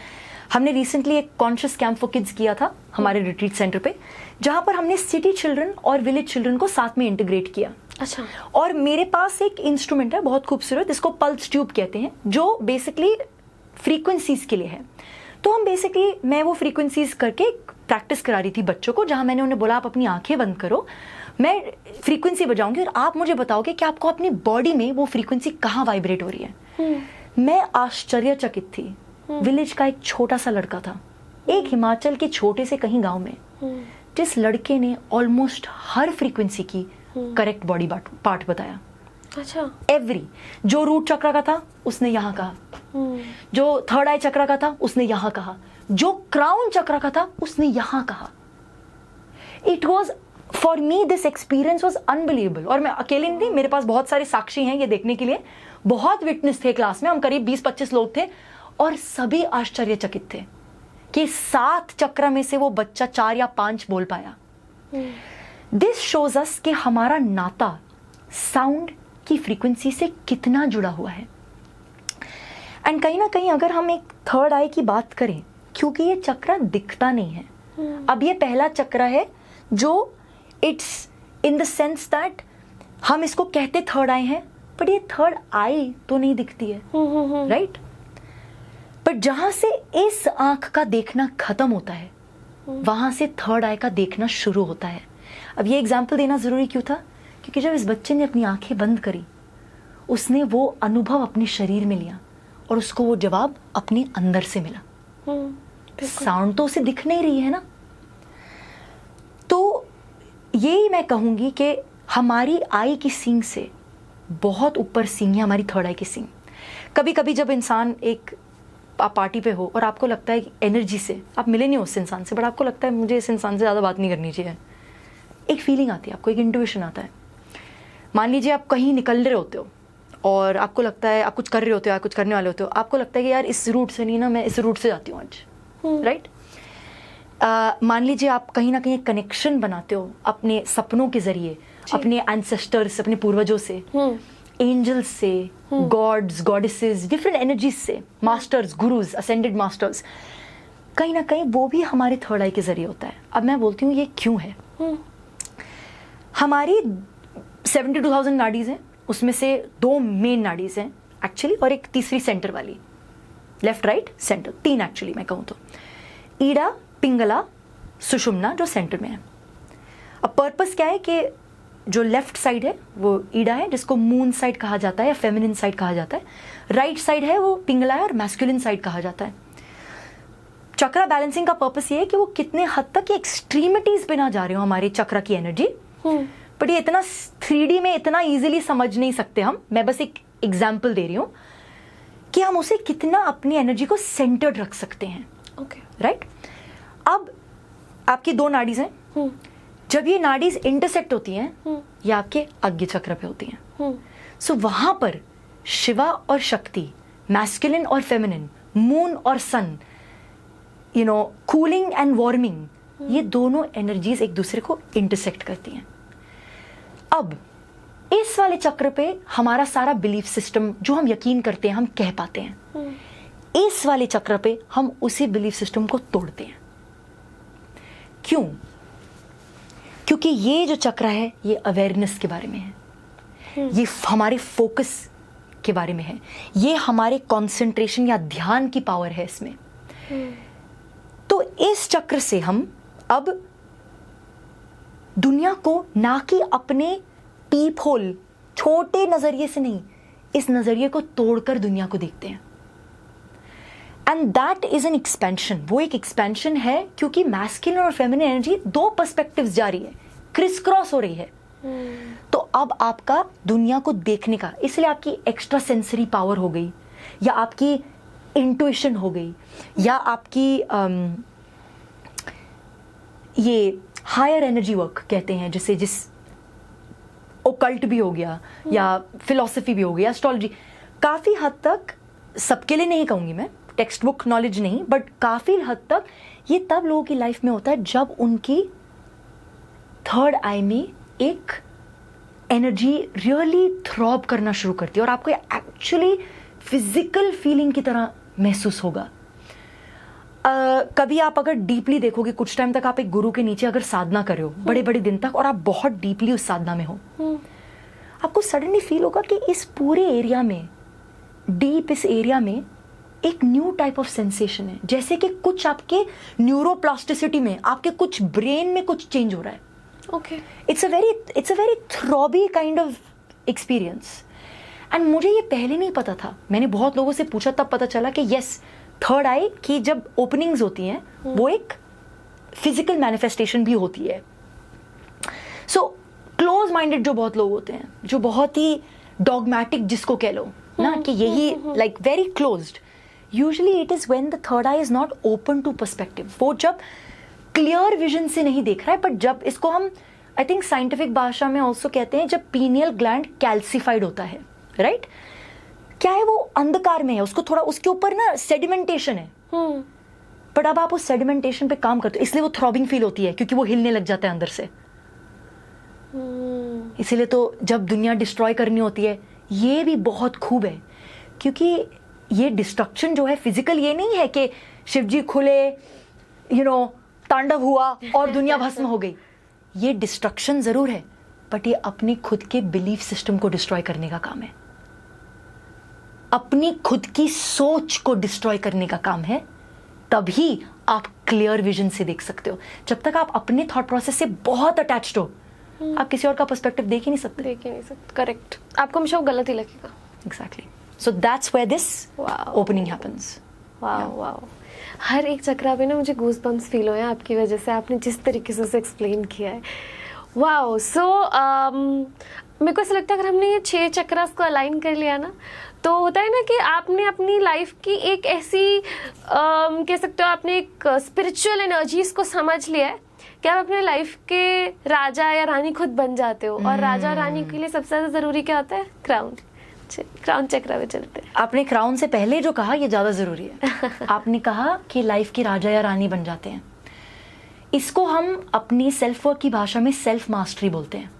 हमने रिसेंटली एक कॉन्शियस कैंप फॉर किड्स किया था हमारे रिट्रीट सेंटर पे, जहाँ पर हमने सिटी चिल्ड्रन और विलेज चिल्ड्रन को साथ में इंटीग्रेट किया। अच्छा। और मेरे पास एक इंस्ट्रूमेंट है बहुत खूबसूरत, जिसको पल्स ट्यूब कहते हैं, जो बेसिकली फ्रीक्वेंसीज के लिए है। तो हम बेसिकली मैं वो फ्रीक्वेंसीज करके प्रैक्टिस करा रही थी बच्चों को, जहाँ मैंने उन्हें बोला आप अपनी आंखें बंद करो, मैं फ्रीक्वेंसी बजाऊंगी और आप मुझे बताओगे कि आपको अपनी बॉडी में वो फ्रीक्वेंसी कहाँ वाइब्रेट हो रही है। मैं आश्चर्यचकित थी। विलेज का एक छोटा सा लड़का था, एक हिमाचल के छोटे से कहीं गांव में, जिस लड़के ने ऑलमोस्ट हर फ्रीक्वेंसी की करेक्ट बॉडी पार्ट बताया। अच्छा। एवरी, जो रूट चक्र का था उसने यहाँ कहा, जो थर्ड आई चक्र का था उसने यहाँ कहा, जो क्राउन चक्र का था उसने यहाँ कहा। It was for me, this experience was unbelievable. और मैं अकेले नहीं थी, मेरे पास बहुत सारे साक्षी हैं ये देखने के लिए, बहुत विटनेस थे क्लास में, हम करीब 20-25 लोग थे और सभी आश्चर्यचकित थे कि 7 चक्र में से वो बच्चा 4 या 5 बोल पाया। दिस शोज अस कि हमारा नाता साउंड की फ्रीक्वेंसी से कितना जुड़ा हुआ है। एंड कहीं ना कहीं अगर हम एक थर्ड आई की बात करें, क्योंकि ये चक्र दिखता नहीं है, अब ये पहला चक्र है जो it's in the sense that हम इसको कहते थर्ड आई है, बट ये थर्ड आई तो नहीं दिखती है, राइट? बट जहां से इस आंख का देखना खत्म होता है, वहां से थर्ड आई का देखना शुरू होता है। अब ये एग्जाम्पल देना जरूरी क्यों था? क्योंकि जब इस बच्चे ने अपनी आंखें बंद करी, उसने वो अनुभव अपने शरीर में लिया और उसको वो जवाब अपने अंदर से मिला। साउंड तो उसे दिख नहीं रही है ना। तो यही मैं कहूँगी कि हमारी आई की सींग से बहुत ऊपर सींग है हमारी थर्ड आई की सींग। कभी कभी जब इंसान आप पार्टी पे हो और आपको लगता है कि एनर्जी से आप मिले नहीं हो उस इंसान से, बट आपको लगता है मुझे इस इंसान से ज़्यादा बात नहीं करनी चाहिए, एक फीलिंग आती है आपको, एक इंट्यूशन आता है। मान लीजिए आप कहीं निकल रहे होते हो और आपको लगता है आप कुछ कर रहे होते हो या कुछ करने वाले होते हो, आपको लगता है कि यार इस रूट से नहीं ना, मैं इस रूट से जाती हूँ आज, राइट। मान लीजिए आप कहीं ना कहीं कनेक्शन बनाते हो अपने सपनों के जरिए, अपने एंसेस्टर्स, अपने पूर्वजों से, एंजल्स से, गॉड्स, गॉडेसेस, डिफरेंट एनर्जीज से, मास्टर्स, गुरुज, असेंडेड मास्टर्स, कहीं ना कहीं वो भी हमारे थर्ड आई के जरिए होता है। अब मैं बोलती हूँ ये क्यों है। हमारी 72,000 नाड़ीज हैं, उसमें से 2 मेन नाड़ीज हैं एक्चुअली, और एक तीसरी सेंटर वाली, लेफ्ट राइट सेंटर, 3 एक्चुअली मैं कहूँ तो, ईड़ा, पिंगला, सुषुम्ना जो सेंटर में है। अब पर्पस क्या है कि जो लेफ्ट साइड है वो ईड़ा है, जिसको मून साइड कहा जाता है या फेमिनिन साइड कहा जाता है, राइट साइड है वो पिंगला है और मैस्कुलिन साइड कहा जाता है। चक्रा बैलेंसिंग का पर्पस ये है कि वो कितने हद तक एक्सट्रीमिटीज पे ना जा रहे हो हमारी चक्रा की एनर्जी, बट ये इतना 3D में इतना इजीली समझ नहीं सकते हम। मैं बस एक एग्जाम्पल दे रही हूँ कि हम उसे कितना अपनी एनर्जी को सेंटर्ड रख सकते हैं, ओके, राइट। अब आपकी 2 नाड़ीज हैं, जब ये नाड़ीज इंटरसेक्ट होती हैं ये आपके आज्ञा चक्र पे होती हैं। सो वहां पर शिवा और शक्ति, मैस्कुलिन और फेमिनिन, मून और सन, कूलिंग एंड वार्मिंग, ये दोनों एनर्जीज एक दूसरे को इंटरसेक्ट करती हैं। अब इस वाले चक्र पे हमारा सारा बिलीफ सिस्टम जो हम यकीन करते हैं, हम कह पाते हैं, इस वाले चक्र पे हम उसी बिलीफ सिस्टम को तोड़ते हैं। क्यों? क्योंकि ये जो चक्र है ये अवेयरनेस के बारे में है, ये हमारे फोकस के बारे में है, ये हमारे कंसंट्रेशन या ध्यान की पावर है इसमें। तो इस चक्र से हम अब दुनिया को ना कि अपने पीप होल, छोटे नजरिए से नहीं, इस नजरिए को तोड़कर दुनिया को देखते हैं। And that is an expansion. वो एक एक्सपेंशन है क्योंकि मैस्कुलिन और फेमिनिन एनर्जी 2 पर्सपेक्टिव्स जा रही है, क्रिस क्रॉस हो रही है। तो अब आपका दुनिया को देखने का, इसलिए आपकी एक्स्ट्रा सेंसरी पावर हो गई, या आपकी इंट्यूशन हो गई, या आपकी ये हायर एनर्जी वर्क कहते हैं, जिस ओकल्ट भी हो गया या फिलॉसफी भी हो गया, एस्ट्रोलॉजी, काफी हद तक, सबके लिए नहीं कहूंगी मैं, टेक्स्ट बुक नॉलेज नहीं, बट काफी हद तक ये तब लोगों की लाइफ में होता है जब उनकी थर्ड आई में एक एनर्जी रियली थ्रॉब करना शुरू करती है और आपको एक्चुअली फिजिकल फीलिंग की तरह महसूस होगा। कभी आप अगर डीपली देखोगे, कुछ टाइम तक आप एक गुरु के नीचे अगर साधना करे हो बड़े बड़े दिन तक, और आप बहुत डीपली उस साधना में हो, आपको सडनली फील होगा कि इस पूरे एरिया में, डीप इस एरिया में एक न्यू टाइप ऑफ सेंसेशन है, जैसे कि कुछ आपके न्यूरोप्लास्टिसिटी में, आपके कुछ ब्रेन में कुछ चेंज हो रहा है। Okay, it's a very throbby kind of experience. And मुझे ये पहले नहीं पता था, मैंने बहुत लोगों से पूछा, तब पता चला कि यस, थर्ड आई की जब ओपनिंग्स होती हैं वो एक फिजिकल मैनिफेस्टेशन भी होती है। सो क्लोज माइंडेड जो बहुत लोग होते हैं, जो बहुत ही डॉगमैटिक जिसको कह लो ना, कि यही like very closed, usually it is when the third eye is not open to perspective. वो जब क्लियर विजन से नहीं देख रहा है, बट जब इसको हम आई थिंक साइंटिफिक भाषा में ऑल्सो कहते हैं, जब पीनियल ग्लैंड कैल्सिफाइड होता है, राइट? क्या है, वो अंधकार में है, उसको थोड़ा, उसके ऊपर ना सेडिमेंटेशन है, बट अब आप उस सेडिमेंटेशन पे काम करते हो, इसलिए वो थ्रॉबिंग फील होती है, क्योंकि वो हिलने लग जाता है अंदर से। इसीलिए तो जब दुनिया डिस्ट्रॉय करनी होती है, ये भी बहुत खूब है, क्योंकि ये डिस्ट्रक्शन जो है फिजिकल, ये नहीं है कि शिवजी खुले, तांडव हुआ और दुनिया भस्म हो गई। ये डिस्ट्रक्शन जरूर है, बट ये अपने खुद के बिलीफ सिस्टम को डिस्ट्रॉय करने का काम है, अपनी खुद की सोच को डिस्ट्रॉय करने का काम है। तभी आप क्लियर विजन से देख सकते हो। जब तक आप अपने थॉट प्रोसेस से बहुत अटैच्ड हो, आप किसी और का पर्सपेक्टिव देख ही नहीं सकते। करेक्ट, आपको हमेशा वो गलत ही लगेगा। Exactly, so that's where this opening happens. Wow, हर एक चक्रा पे ना मुझे गूज बम्स फील हुए हैं आपकी वजह से, आपने जिस तरीके से उसे एक्सप्लेन किया है। वाओ, सो मेरे को ऐसा लगता है अगर हमने ये 6 चक्रास को अलाइन कर लिया ना, तो होता है ना कि आपने अपनी लाइफ की एक ऐसी कह सकते हो आपने एक स्पिरिचुअल एनर्जीज को समझ लिया है कि आप अपने लाइफ के राजा या रानी खुद बन जाते हो। और राजा और रानी के लिए सबसे ज़्यादा ज़रूरी क्या होता है? क्राउन चक्रा में चलते हैं। आपने क्राउन से पहले जो कहा ये ज़्यादा ज़रूरी है। आपने कहा कि लाइफ के राजा या रानी बन जाते हैं। इसको हम अपनी सेल्फ वर्क की भाषा में सेल्फ मास्टरी बोलते हैं।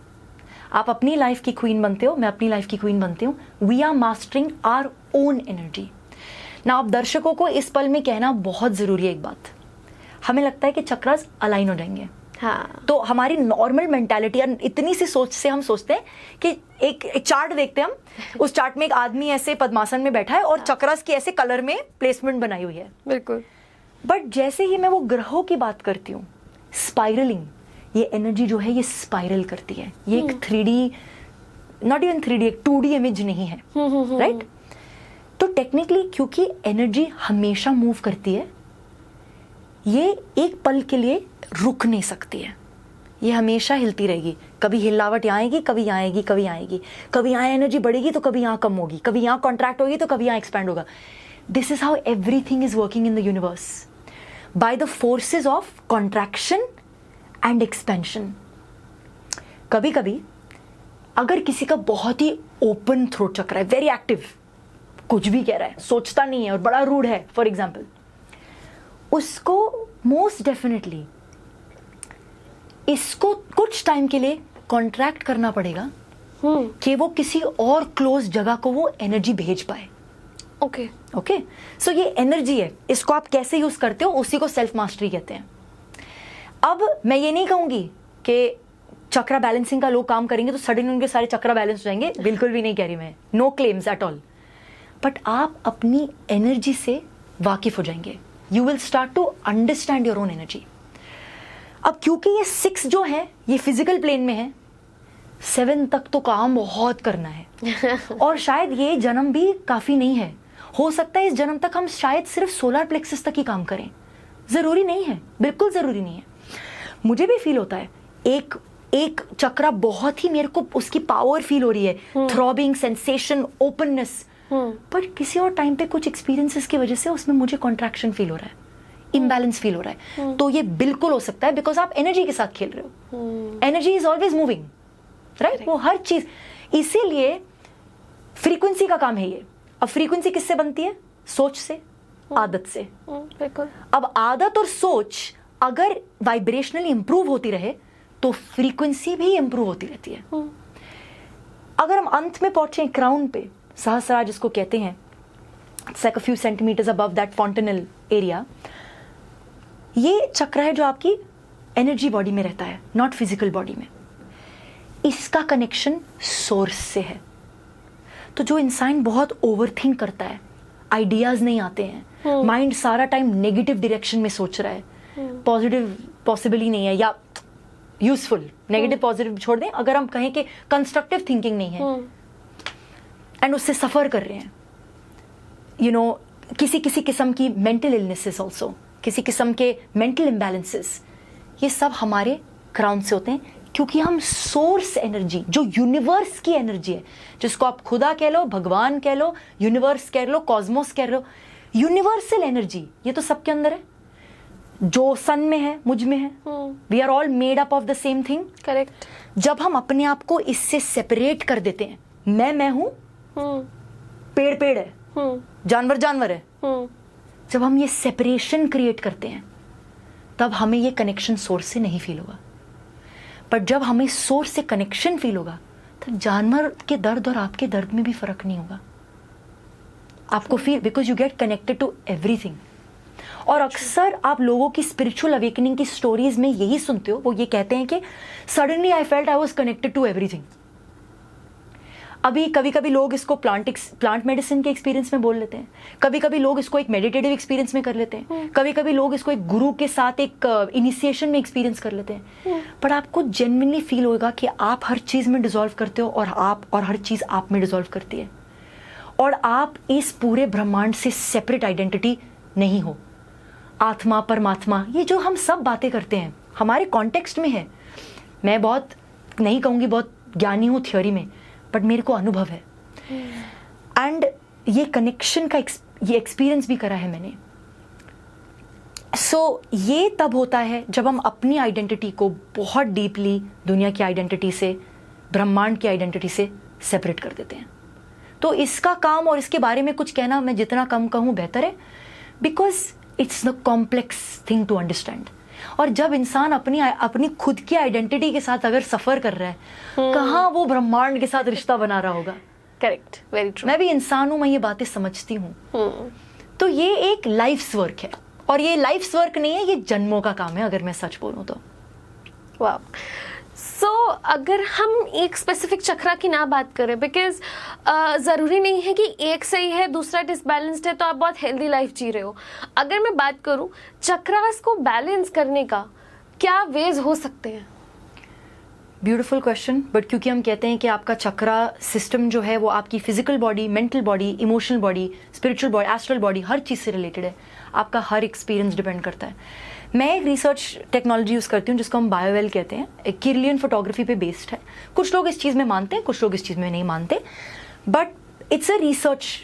आप अपनी लाइफ की क्वीन बनते हो, मैं अपनी लाइफ की क्वीन बनती हूँ। We are mastering our own energy ना। आप दर्शकों को इस पल में कहना बहुत ज़रूरी है एक बात। हमें लगता है कि चक्रास अलाइन हो जाएंगे, हाँ, तो हमारी नॉर्मल मेंटालिटी और इतनी सी सोच से हम सोचते हैं कि एक चार्ट देखते हैं हम, उस चार्ट में एक आदमी ऐसे पद्मासन में बैठा है और चक्रास की ऐसे कलर में प्लेसमेंट बनाई हुई है। बिल्कुल। बट जैसे ही मैं वो ग्रहों की बात करती हूँ, स्पाइरलिंग, ये एनर्जी जो है ये स्पाइरल करती है। ये एक 3D, नॉट इवन 3D, एक 2D इमेज नहीं है, राइट? तो टेक्निकली क्योंकि एनर्जी हमेशा मूव करती है, ये एक पल के लिए रुक नहीं सकती है, ये हमेशा हिलती रहेगी। कभी हिलावट यहाँ आएगी, कभी यहाँ आएगी, कभी यहाँ आएगी, कभी यहाँ एनर्जी बढ़ेगी तो कभी यहाँ कम होगी, कभी यहाँ कॉन्ट्रैक्ट होगी तो कभी यहाँ एक्सपैंड होगा। This is how everything is working in the universe, by the forces of contraction and expansion. कभी कभी अगर किसी का बहुत ही ओपन थ्रोट चक्र है, वेरी एक्टिव, कुछ भी कह रहा है, सोचता नहीं है और बड़ा रूड है फॉर एग्जाम्पल, उसको मोस्ट डेफिनेटली इसको कुछ टाइम के लिए कॉन्ट्रैक्ट करना पड़ेगा कि वो किसी और क्लोज जगह को वो एनर्जी भेज पाए। ओके, सो ये एनर्जी है, इसको आप कैसे यूज करते हो उसी को सेल्फ मास्टरी कहते हैं। अब मैं ये नहीं कहूंगी कि चक्रा बैलेंसिंग का लोग काम करेंगे तो सडन उनके सारे चक्रा बैलेंस हो जाएंगे, बिल्कुल भी नहीं कह रही मैं, no claims at all. But आप अपनी एनर्जी से वाकिफ हो जाएंगे, you will start to understand your own energy. अब क्योंकि ये 6 जो है ये फिजिकल प्लेन में है, 7 तक तो काम बहुत करना है और शायद ये जन्म भी काफी नहीं है। हो सकता है इस जन्म तक हम शायद सिर्फ सोलर प्लेक्सस तक ही काम करें, जरूरी नहीं है, बिल्कुल जरूरी नहीं है। मुझे भी फील होता है एक चक्रा बहुत ही मेरे को उसकी पावर फील हो रही है, थ्रॉबिंग सेंसेशन, ओपननेस, पर किसी और टाइम पे कुछ एक्सपीरियंसेस की वजह से उसमें मुझे कॉन्ट्रैक्शन फील हो रहा है, इम्बैलेंस फील हो रहा है। तो ये बिल्कुल हो सकता है बिकॉज आप एनर्जी के साथ खेल रहे हो। Energy is always moving, right? वो हर चीज, इसीलिए फ्रीक्वेंसी का काम है ये। अब फ्रीक्वेंसी किससे बनती है? सोच से, आदत से। बिल्कुल। अब आदत और सोच अगर वाइब्रेशनली इंप्रूव होती रहे तो फ्रीक्वेंसी भी इंप्रूव होती रहती है। अगर हम अंत में पहुंचे क्राउन पे, सहस्रार जिसको कहते हैं, it's like a few centimetres above that fontanelle area, ये चक्र है जो आपकी एनर्जी बॉडी में रहता है, नॉट फिजिकल बॉडी में। इसका कनेक्शन सोर्स से है। तो जो इंसान बहुत ओवरथिंक करता है, आइडियाज नहीं आते हैं, माइंड सारा टाइम नेगेटिव डायरेक्शन में सोच रहा है, पॉजिटिव पॉसिबल ही नहीं है, या यूजफुल, नेगेटिव पॉजिटिव छोड़ दें, अगर हम कहें कि कंस्ट्रक्टिव थिंकिंग नहीं है एंड उससे सफर कर रहे हैं, यू नो, किसी किस्म की मेंटल इलनेसेस ऑल्सो, किसी किस्म के मेंटल इम्बैलेंसेस, ये सब हमारे क्राउन से होते हैं। क्योंकि हम सोर्स एनर्जी, जो यूनिवर्स की एनर्जी है, जिसको आप खुदा कह लो, भगवान कह लो, यूनिवर्स कह लो, कॉस्मोस कह लो, यूनिवर्सल एनर्जी, ये तो सबके अंदर है। जो सन में है, मुझ में है, we are all made up of the same thing. Correct. जब हम अपने आप को इससे सेपरेट कर देते हैं, मैं हूं, पेड़ है, जानवर है, जब हम ये सेपरेशन क्रिएट करते हैं तब हमें ये कनेक्शन सोर्स से नहीं फील होगा। पर जब हमें सोर्स से कनेक्शन फील होगा तो जानवर के दर्द और आपके दर्द में भी फर्क नहीं होगा। आपको feel, because you get connected to everything. और अक्सर आप लोगों की स्पिरिचुअल अवेकनिंग की स्टोरीज में यही सुनते हो, वो ये कहते हैं कि suddenly I felt I was connected to everything. अभी कभी कभी लोग इसको प्लांट मेडिसिन के एक्सपीरियंस में बोल लेते हैं, कभी कभी लोग इसको एक मेडिटेटिव एक्सपीरियंस में कर लेते हैं, कभी कभी लोग इसको एक गुरु के साथ एक इनिशिएशन में एक्सपीरियंस कर लेते हैं। पर आपको जेन्युइनली फील होगा कि आप हर चीज में डिसॉल्व करते हो और हर चीज आप में डिसॉल्व करती है, और आप इस पूरे ब्रह्मांड से सेपरेट आइडेंटिटी नहीं हो। आत्मा, परमात्मा, ये जो हम सब बातें करते हैं हमारे कॉन्टेक्स्ट में है। मैं बहुत नहीं कहूँगी बहुत ज्ञानी हूँ थियोरी में, बट मेरे को अनुभव है एंड ये कनेक्शन का ये एक्सपीरियंस भी करा है मैंने. सो ये तब होता है जब हम अपनी आइडेंटिटी को बहुत डीपली दुनिया की आइडेंटिटी से, ब्रह्मांड की आइडेंटिटी से सेपरेट कर देते हैं. तो इसका काम और इसके बारे में कुछ कहना मैं जितना कम कहूँ बेहतर है, because it's the complex thing to understand. और जब इंसान अपनी खुद की आइडेंटिटी के साथ अगर सफ़र कर रहा है, कहाँ वो ब्रह्मांड के साथ रिश्ता बना रहा होगा. Correct, very true. मैं भी इंसान हूँ, मैं ये बातें समझती हूँ. तो ये एक लाइफ्स वर्क है, और ये लाइफ्स वर्क नहीं है, ये जन्मों का काम है अगर मैं सच बोलूँ तो. वाह. सो अगर हम एक स्पेसिफिक चक्रा की ना बात करें, बिकॉज ज़रूरी नहीं है कि एक सही है दूसरा डिसबैलेंस्ड है तो आप बहुत हेल्दी लाइफ जी रहे हो. अगर मैं बात करूं चक्रास को बैलेंस करने का क्या वेज हो सकते हैं? Beautiful question. बट क्योंकि हम कहते हैं कि आपका चक्रा सिस्टम जो है वो आपकी physical body, mental body, emotional body, spiritual body, astral body, हर चीज़ से रिलेटेड है. आपका हर एक्सपीरियंस डिपेंड करता है. मैं एक रिसर्च टेक्नोलॉजी यूज़ करती हूँ जिसको हम बायोवेल कहते हैं. एक किरलियन फोटोग्राफी पे बेस्ड है. कुछ लोग इस चीज़ में मानते हैं, कुछ लोग इस चीज़ में नहीं मानते, but it's a research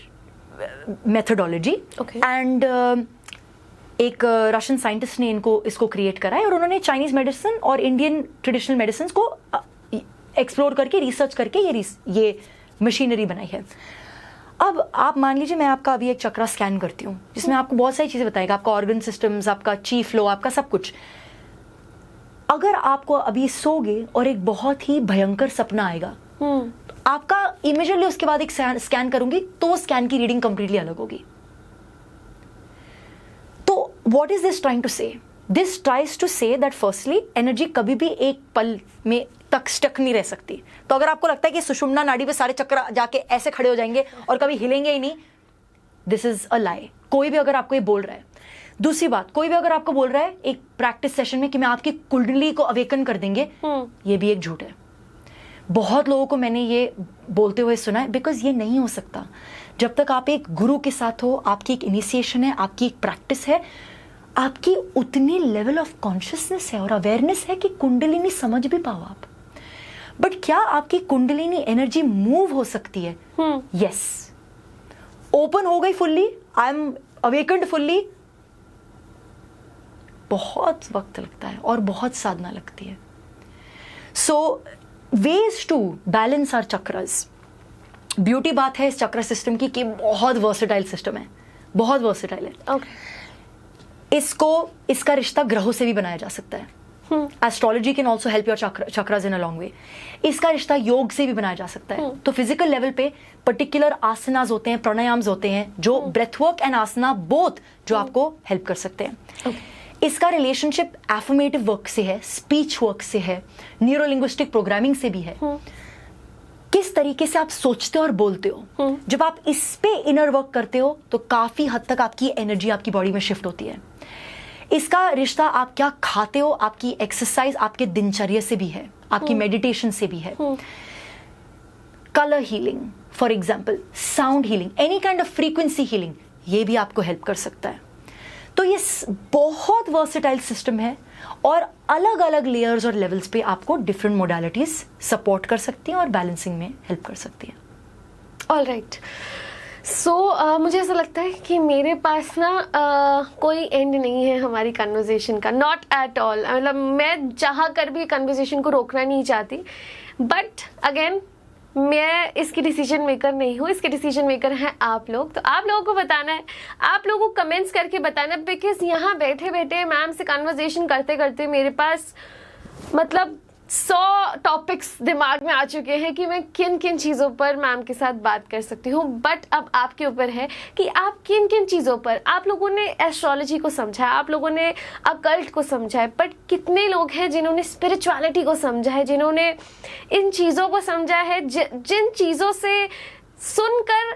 methodology. And एक रशियन साइंटिस्ट ने इसको क्रिएट करा है, और उन्होंने चाइनीज़ मेडिसिन और इंडियन ट्रेडिशनल मेडिसिन को एक्सप्लोर करके, रिसर्च करके ये मशीनरी बनाई है. अब आप मान लीजिए मैं आपका अभी एक चक्रा स्कैन करती हूँ जिसमें आपको बहुत सारी चीज़ें बताएगा, आपका ऑर्गन सिस्टम्स, आपका ची फ्लो, आपका सब कुछ. अगर आपको अभी सोगे और एक बहुत ही भयंकर सपना आएगा, आपका इमीडिएटली उसके बाद एक स्कैन करूंगी तो स्कैन की रीडिंग कंप्लीटली अलग होगी. तो what is this trying to say? This tries to say that firstly energy कभी भी एक पल में तक स्टक नहीं रह सकती. तो अगर आपको लगता है कि सुषुम्ना नाड़ी पे सारे चक्र जाके ऐसे खड़े हो जाएंगे और कभी हिलेंगे ही नहीं, दिस इज अ लाई. कोई भी अगर आपको ये बोल रहा है. दूसरी बात, कोई भी अगर आपको बोल रहा है एक प्रैक्टिस सेशन में कि मैं आपकी कुंडली को अवेकन कर देंगे, ये भी एक झूठ है. बहुत लोगों को मैंने ये बोलते हुए सुना है, बिकॉज ये नहीं हो सकता. जब तक आप एक गुरु के साथ हो, आपकी एक इनिशिएशन है, आपकी एक प्रैक्टिस है, आपकी उतनी लेवल ऑफ कॉन्शियसनेस है और अवेयरनेस है कि कुंडलिनी समझ भी पाओ आप. बट क्या आपकी कुंडलिनी एनर्जी मूव हो सकती है? यस. ओपन हो गई fully, I am awakened fully, बहुत वक्त लगता है और बहुत साधना लगती है. So ways to balance our chakras. Beauty बात है इस चक्र सिस्टम की कि बहुत वर्सेटाइल सिस्टम है, बहुत वर्सेटाइल है. इसका रिश्ता ग्रहों से भी बनाया जा सकता है. Astrology can also help your chakras in a long way. इसका रिश्ता योग से भी बनाया जा सकता है. तो फिजिकल लेवल पे पर्टिकुलर आसनास होते हैं, प्राणायाम्स होते हैं जो breath work and asana both जो आपको हेल्प कर सकते हैं. इसका रिलेशनशिप एफर्मेटिव वर्क से है, स्पीच वर्क से है, न्यूरो लिंग्विस्टिक प्रोग्रामिंग से भी है. किस तरीके से आप सोचते हो और बोलते हो, जब आप इस पे इनर वर्क करते हो तो काफी हद तक आपकी एनर्जी आपकी बॉडी में शिफ्ट होती है. इसका रिश्ता आप क्या खाते हो, आपकी एक्सरसाइज, आपके दिनचर्या से भी है, आपकी मेडिटेशन से भी है. Colour healing for example, sound healing, any kind of frequency healing, ये भी आपको हेल्प कर सकता है. तो ये बहुत वर्सेटाइल सिस्टम है और अलग अलग लेयर्स और लेवल्स पे आपको डिफरेंट मोडालिटीज सपोर्ट कर सकती हैं और बैलेंसिंग में हेल्प कर सकती हैं. All right. सो मुझे ऐसा लगता है कि मेरे पास ना कोई एंड नहीं है हमारी कन्वर्सेशन का, नॉट एट ऑल. मतलब मैं चाह कर भी कन्वर्सेशन को रोकना नहीं चाहती, बट अगेन मैं इसकी डिसीजन मेकर नहीं हूँ, इसके डिसीजन मेकर हैं आप लोग. तो आप लोगों को बताना है, आप लोगों को कमेंट्स करके बताना है, बिकॉज यहाँ बैठे बैठे मैम से कन्वर्सेशन करते करते मेरे पास मतलब 100 टॉपिक्स दिमाग में आ चुके हैं कि मैं किन किन चीज़ों पर मैम के साथ बात कर सकती हूँ. बट अब आपके ऊपर है कि आप किन किन चीज़ों पर, आप लोगों ने एस्ट्रोलॉजी को समझा है, आप लोगों ने अकल्ट को समझा है, बट कितने लोग हैं जिन्होंने स्पिरिचुअलिटी को समझा है, जिन्होंने इन चीज़ों को समझा है, जिन चीज़ों से सुनकर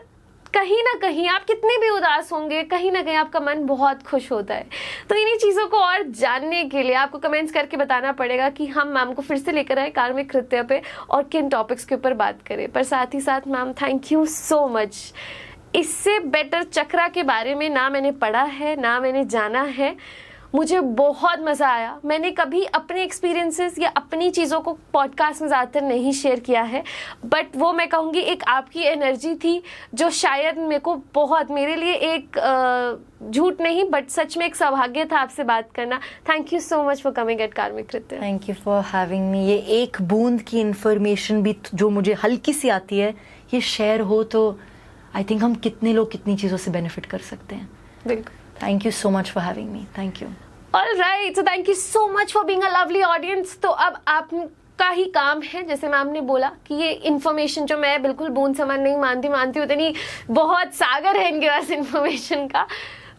कहीं ना कहीं आप कितने भी उदास होंगे, कहीं ना कहीं आपका मन बहुत खुश होता है. तो इन्हीं चीज़ों को और जानने के लिए आपको कमेंट्स करके बताना पड़ेगा कि हम मैम को फिर से लेकर आए कार्मिक कृत्य पे और किन टॉपिक्स के ऊपर बात करें. पर साथ ही साथ ma'am thank you so much. इससे बेटर चक्रा के बारे में ना मैंने पढ़ा है ना मैंने जाना है. मुझे बहुत मज़ा आया। मैंने कभी अपने एक्सपीरियंसेस या अपनी चीज़ों को पॉडकास्ट में ज़्यादातर नहीं शेयर किया है, बट वो मैं कहूँगी एक आपकी एनर्जी थी जो शायद मेरे को बहुत, मेरे लिए एक झूठ नहीं बट सच में एक सौभाग्य था आपसे बात करना। Thank you so much for coming at कार्मिक कृत्य। Thank you for having me. ये एक बूंद की इन्फॉर्मेशन भी जो मुझे हल्की सी आती है, ये शेयर हो तो आई थिंक हम कितने लोग कितनी चीज़ों से बेनिफिट कर सकते हैं। बिल्कुल। Thank you so much for having me. Thank you. Alright, so thank you so much for being a lovely audience. तो अब आपका ही काम है, जैसे मैम ने बोला कि ये इन्फॉर्मेशन जो मैं बिल्कुल बूंद समान नहीं मानती उतनी बहुत सागर है इनके पास इन्फॉर्मेशन का,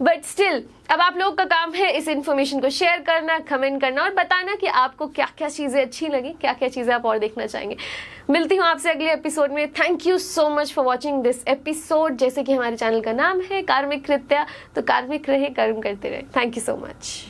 बट स्टिल अब आप लोगों का काम है इस इन्फॉर्मेशन को शेयर करना, कमेंट करना और बताना कि आपको क्या क्या चीज़ें अच्छी लगी, क्या क्या चीज़ें आप और देखना चाहेंगे। मिलती हूँ आपसे अगले एपिसोड में। Thank you so much for watching this episode. जैसे कि हमारे चैनल का नाम है कार्मिक कृत्या, तो कार्मिक रहे, कर्म करते रहे। Thank you so much.